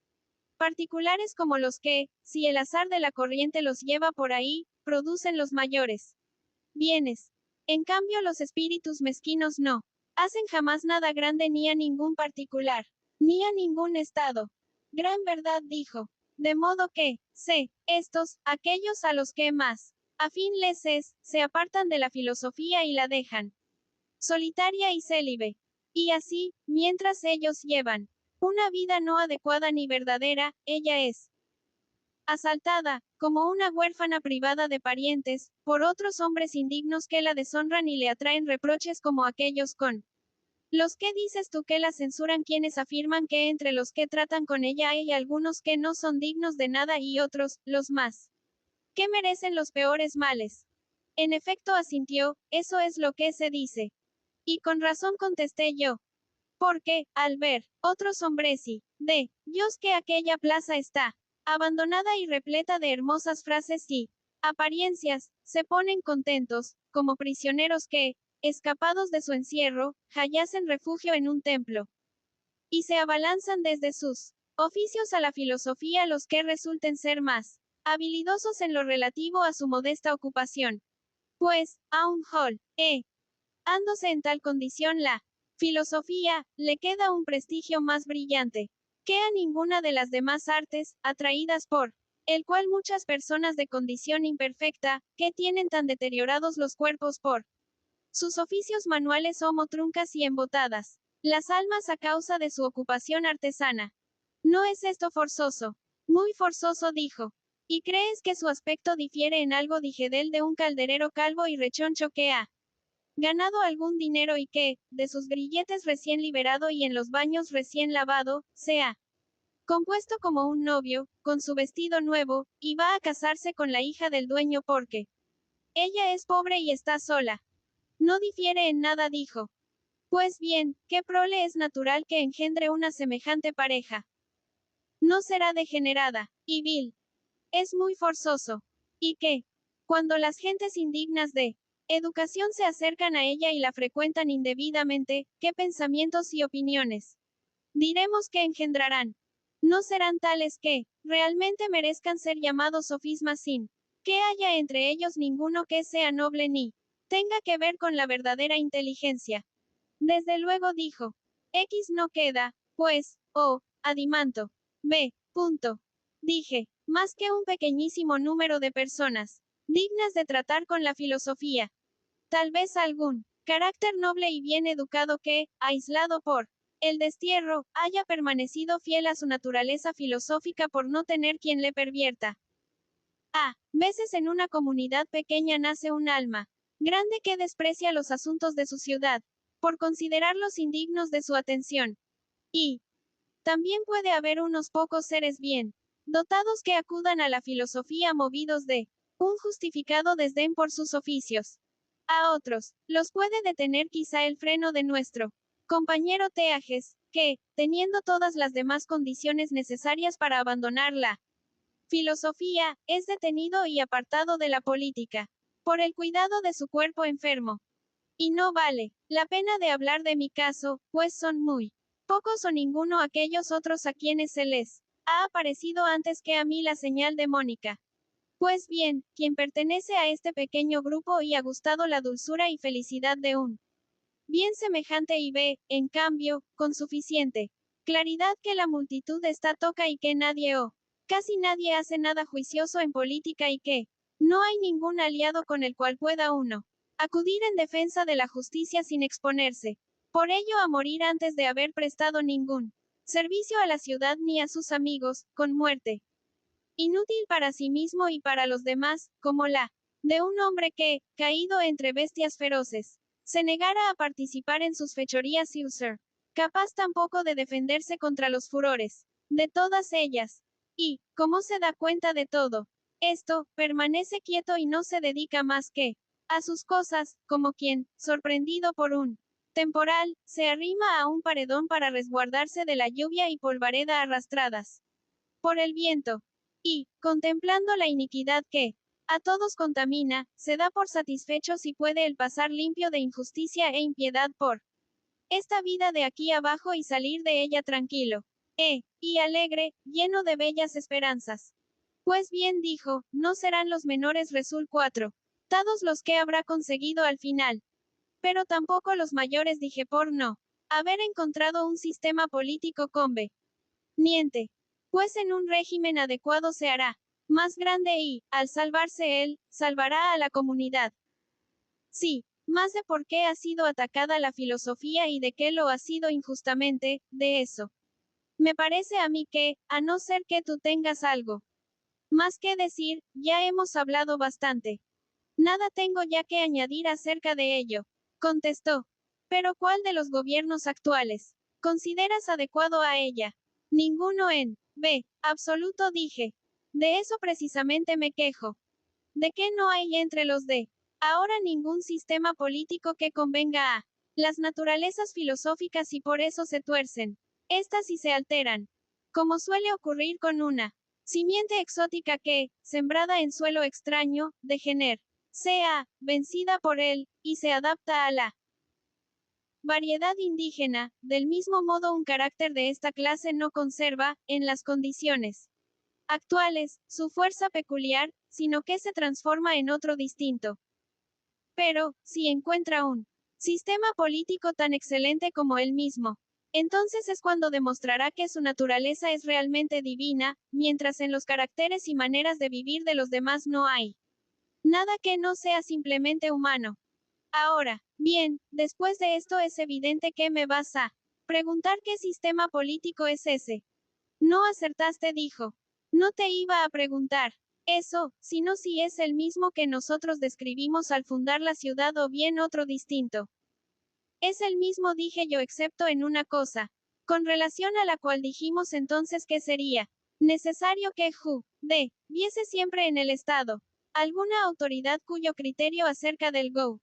particulares como los que, si el azar de la corriente los lleva por ahí, producen los mayores bienes. En cambio, los espíritus mezquinos no hacen jamás nada grande ni a ningún particular, ni a ningún estado. Gran verdad, dijo. De modo que, estos, aquellos a los que más afín les es, se apartan de la filosofía y la dejan solitaria y célibe. Y así, mientras ellos llevan una vida no adecuada ni verdadera, ella es asaltada, como una huérfana privada de parientes, por otros hombres indignos que la deshonran y le atraen reproches como aquellos con los que dices tú que la censuran, quienes afirman que entre los que tratan con ella hay algunos que no son dignos de nada y otros, los más, que merecen los peores males. En efecto, asintió, eso es lo que se dice. Y con razón, contesté yo. Porque, al ver otros hombres y de Dios que aquella plaza está abandonada y repleta de hermosas frases y apariencias, se ponen contentos, como prisioneros que, escapados de su encierro, hallacen refugio en un templo. Y se abalanzan desde sus oficios a la filosofía los que resulten ser más habilidosos en lo relativo a su modesta ocupación. Pues, a un hall, ándose en tal condición la filosofía, le queda un prestigio más brillante que a ninguna de las demás artes, atraídas por el cual muchas personas de condición imperfecta, que tienen tan deteriorados los cuerpos por sus oficios manuales como truncas y embotadas, las almas a causa de su ocupación artesana. ¿No es esto forzoso? Muy forzoso, dijo. ¿Y crees que su aspecto difiere en algo, dije, del de un calderero calvo y rechoncho que ha ganado algún dinero y que, de sus grilletes recién liberado y en los baños recién lavado, se ha compuesto como un novio, con su vestido nuevo, y va a casarse con la hija del dueño porque ella es pobre y está sola? No difiere en nada, dijo. Pues bien, qué prole es natural que engendre una semejante pareja. No será degenerada, y vil. Es muy forzoso. Y que, cuando las gentes indignas de educación se acercan a ella y la frecuentan indebidamente, ¿qué pensamientos y opiniones diremos que engendrarán? No serán tales que, realmente merezcan ser llamados sofismas sin que haya entre ellos ninguno que sea noble ni tenga que ver con la verdadera inteligencia. Desde luego, dijo. X no queda, pues, Adimanto. B. Punto. Dije, más que un pequeñísimo número de personas dignas de tratar con la filosofía. Tal vez algún carácter noble y bien educado que, aislado por el destierro, haya permanecido fiel a su naturaleza filosófica por no tener quien le pervierta. A veces en una comunidad pequeña nace un alma grande que desprecia los asuntos de su ciudad, por considerarlos indignos de su atención. Y también puede haber unos pocos seres bien dotados que acudan a la filosofía movidos de un justificado desdén por sus oficios. A otros, los puede detener quizá el freno de nuestro compañero Teages, que, teniendo todas las demás condiciones necesarias para abandonar la filosofía, es detenido y apartado de la política, por el cuidado de su cuerpo enfermo. Y no vale la pena de hablar de mi caso, pues son muy pocos o ninguno aquellos otros a quienes se les ha aparecido antes que a mí la señal demónica. Pues bien, quien pertenece a este pequeño grupo y ha gustado la dulzura y felicidad de un bien semejante y ve, en cambio, con suficiente claridad que la multitud está toca y que nadie o casi nadie hace nada juicioso en política y que no hay ningún aliado con el cual pueda uno acudir en defensa de la justicia sin exponerse, por ello a morir antes de haber prestado ningún servicio a la ciudad ni a sus amigos, con muerte inútil para sí mismo y para los demás, como la de un hombre que, caído entre bestias feroces, se negara a participar en sus fechorías y ser capaz tampoco de defenderse contra los furores de todas ellas. Y, como se da cuenta de todo esto, permanece quieto y no se dedica más que a sus cosas, como quien, sorprendido por un temporal, se arrima a un paredón para resguardarse de la lluvia y polvareda arrastradas por el viento. Y, contemplando la iniquidad que a todos contamina, se da por satisfecho si puede el pasar limpio de injusticia e impiedad por esta vida de aquí abajo y salir de ella tranquilo. Y alegre, lleno de bellas esperanzas. Pues bien dijo, no serán los menores resul 4. Dados los que habrá conseguido al final. Pero tampoco los mayores dije por no haber encontrado un sistema político conveniente. Pues en un régimen adecuado se hará más grande y, al salvarse él, salvará a la comunidad. Sí, más de por qué ha sido atacada la filosofía y de qué lo ha sido injustamente, de eso. Me parece a mí que, a no ser que tú tengas algo más que decir, ya hemos hablado bastante. Nada tengo ya que añadir acerca de ello, contestó. Pero ¿cuál de los gobiernos actuales consideras adecuado a ella? Ninguno en absoluto dije. De eso precisamente me quejo. ¿De qué no hay entre los de ahora ningún sistema político que convenga a las naturalezas filosóficas y por eso se tuercen? Estas y se alteran. Como suele ocurrir con una simiente exótica que, sembrada en suelo extraño, degenera, sea vencida por él, y se adapta a la variedad indígena, del mismo modo un carácter de esta clase no conserva, en las condiciones actuales, su fuerza peculiar, sino que se transforma en otro distinto. Pero, si encuentra un sistema político tan excelente como él mismo, entonces es cuando demostrará que su naturaleza es realmente divina, mientras en los caracteres y maneras de vivir de los demás no hay nada que no sea simplemente humano. Ahora, bien, después de esto es evidente que me vas a preguntar qué sistema político es ese. No acertaste, dijo. No te iba a preguntar eso, sino si es el mismo que nosotros describimos al fundar la ciudad o bien otro distinto. Es el mismo, dije yo, excepto en una cosa, con relación a la cual dijimos entonces que sería necesario que viese siempre en el Estado alguna autoridad cuyo criterio acerca del gobierno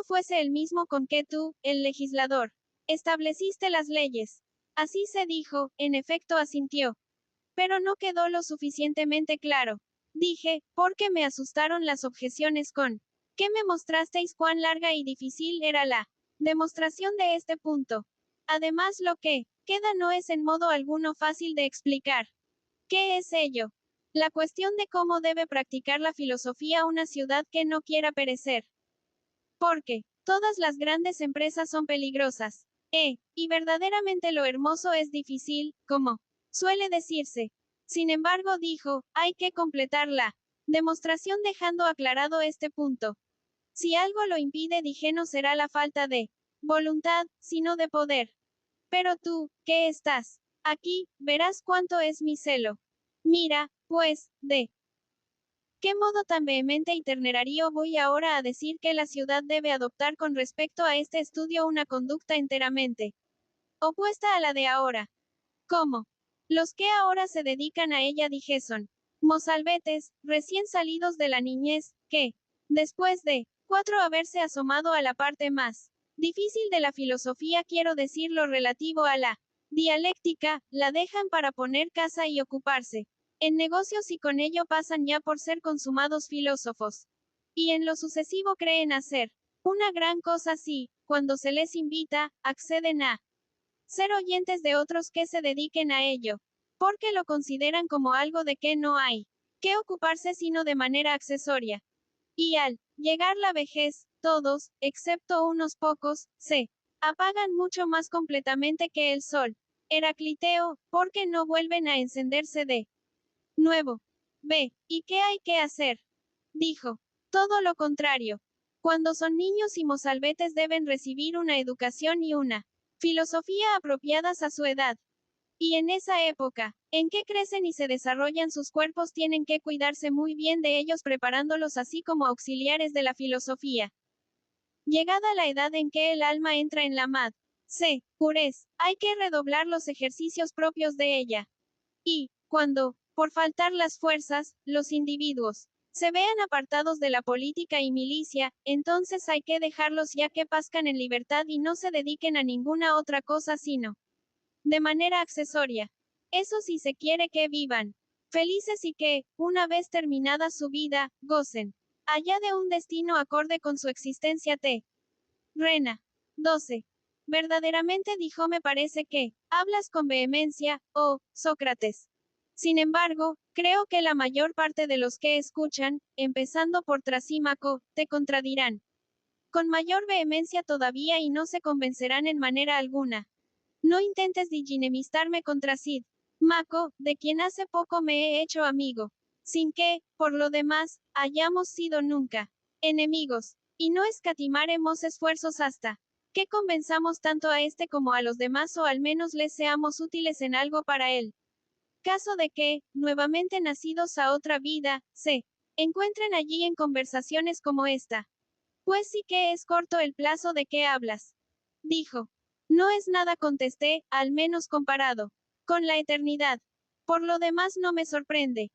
fuese el mismo con que tú, el legislador, estableciste las leyes. Así se dijo, en efecto asintió. Pero no quedó lo suficientemente claro. Dije, porque me asustaron las objeciones con que me mostrasteis cuán larga y difícil era la demostración de este punto. Además, lo que queda no es en modo alguno fácil de explicar. ¿Qué es ello? La cuestión de cómo debe practicar la filosofía una ciudad que no quiera perecer. Porque todas las grandes empresas son peligrosas. Y verdaderamente lo hermoso es difícil, como suele decirse. Sin embargo, dijo, hay que completar la demostración dejando aclarado este punto. Si algo lo impide, dije, no será la falta de voluntad, sino de poder. Pero tú, que estás aquí, verás cuánto es mi celo. Mira, pues, de ¿qué modo tan vehemente y ternerario voy ahora a decir que la ciudad debe adoptar con respecto a este estudio una conducta enteramente opuesta a la de ahora? ¿Cómo? Los que ahora se dedican a ella dijesen, mozalbetes, recién salidos de la niñez, que, después de 4 haberse asomado a la parte más difícil de la filosofía, quiero decir lo relativo a la dialéctica, la dejan para poner casa y ocuparse en negocios y con ello pasan ya por ser consumados filósofos. Y en lo sucesivo creen hacer una gran cosa si, cuando se les invita, acceden a ser oyentes de otros que se dediquen a ello, porque lo consideran como algo de que no hay qué ocuparse sino de manera accesoria. Y al llegar la vejez, todos, excepto unos pocos, se apagan mucho más completamente que el sol. Heracliteo, porque no vuelven a encenderse de nuevo. B. ¿Y qué hay que hacer? Dijo. Todo lo contrario. Cuando son niños y mozalbetes deben recibir una educación y una filosofía apropiadas a su edad. Y en esa época, en que crecen y se desarrollan sus cuerpos, tienen que cuidarse muy bien de ellos preparándolos así como auxiliares de la filosofía. Llegada la edad en que el alma entra en la purez, hay que redoblar los ejercicios propios de ella. Y, cuando, por faltar las fuerzas, los individuos se vean apartados de la política y milicia, entonces hay que dejarlos ya que pascan en libertad y no se dediquen a ninguna otra cosa sino de manera accesoria. Eso si se quiere que vivan felices y que, una vez terminada su vida, gocen allá de un destino acorde con su existencia. Rena. 12. Verdaderamente dijo, me parece que hablas con vehemencia, oh Sócrates. Sin embargo, creo que la mayor parte de los que escuchan, empezando por Trasímaco, te contradirán con mayor vehemencia todavía y no se convencerán en manera alguna. No intentes diginemistarme contra Cid Maco, de quien hace poco me he hecho amigo, sin que, por lo demás, hayamos sido nunca enemigos, y no escatimaremos esfuerzos hasta que convenzamos tanto a este como a los demás o al menos les seamos útiles en algo para él. Caso de que, nuevamente nacidos a otra vida, se encuentren allí en conversaciones como esta. Pues sí que es corto el plazo de que hablas. Dijo. No es nada, contesté, al menos comparado con la eternidad. Por lo demás no me sorprende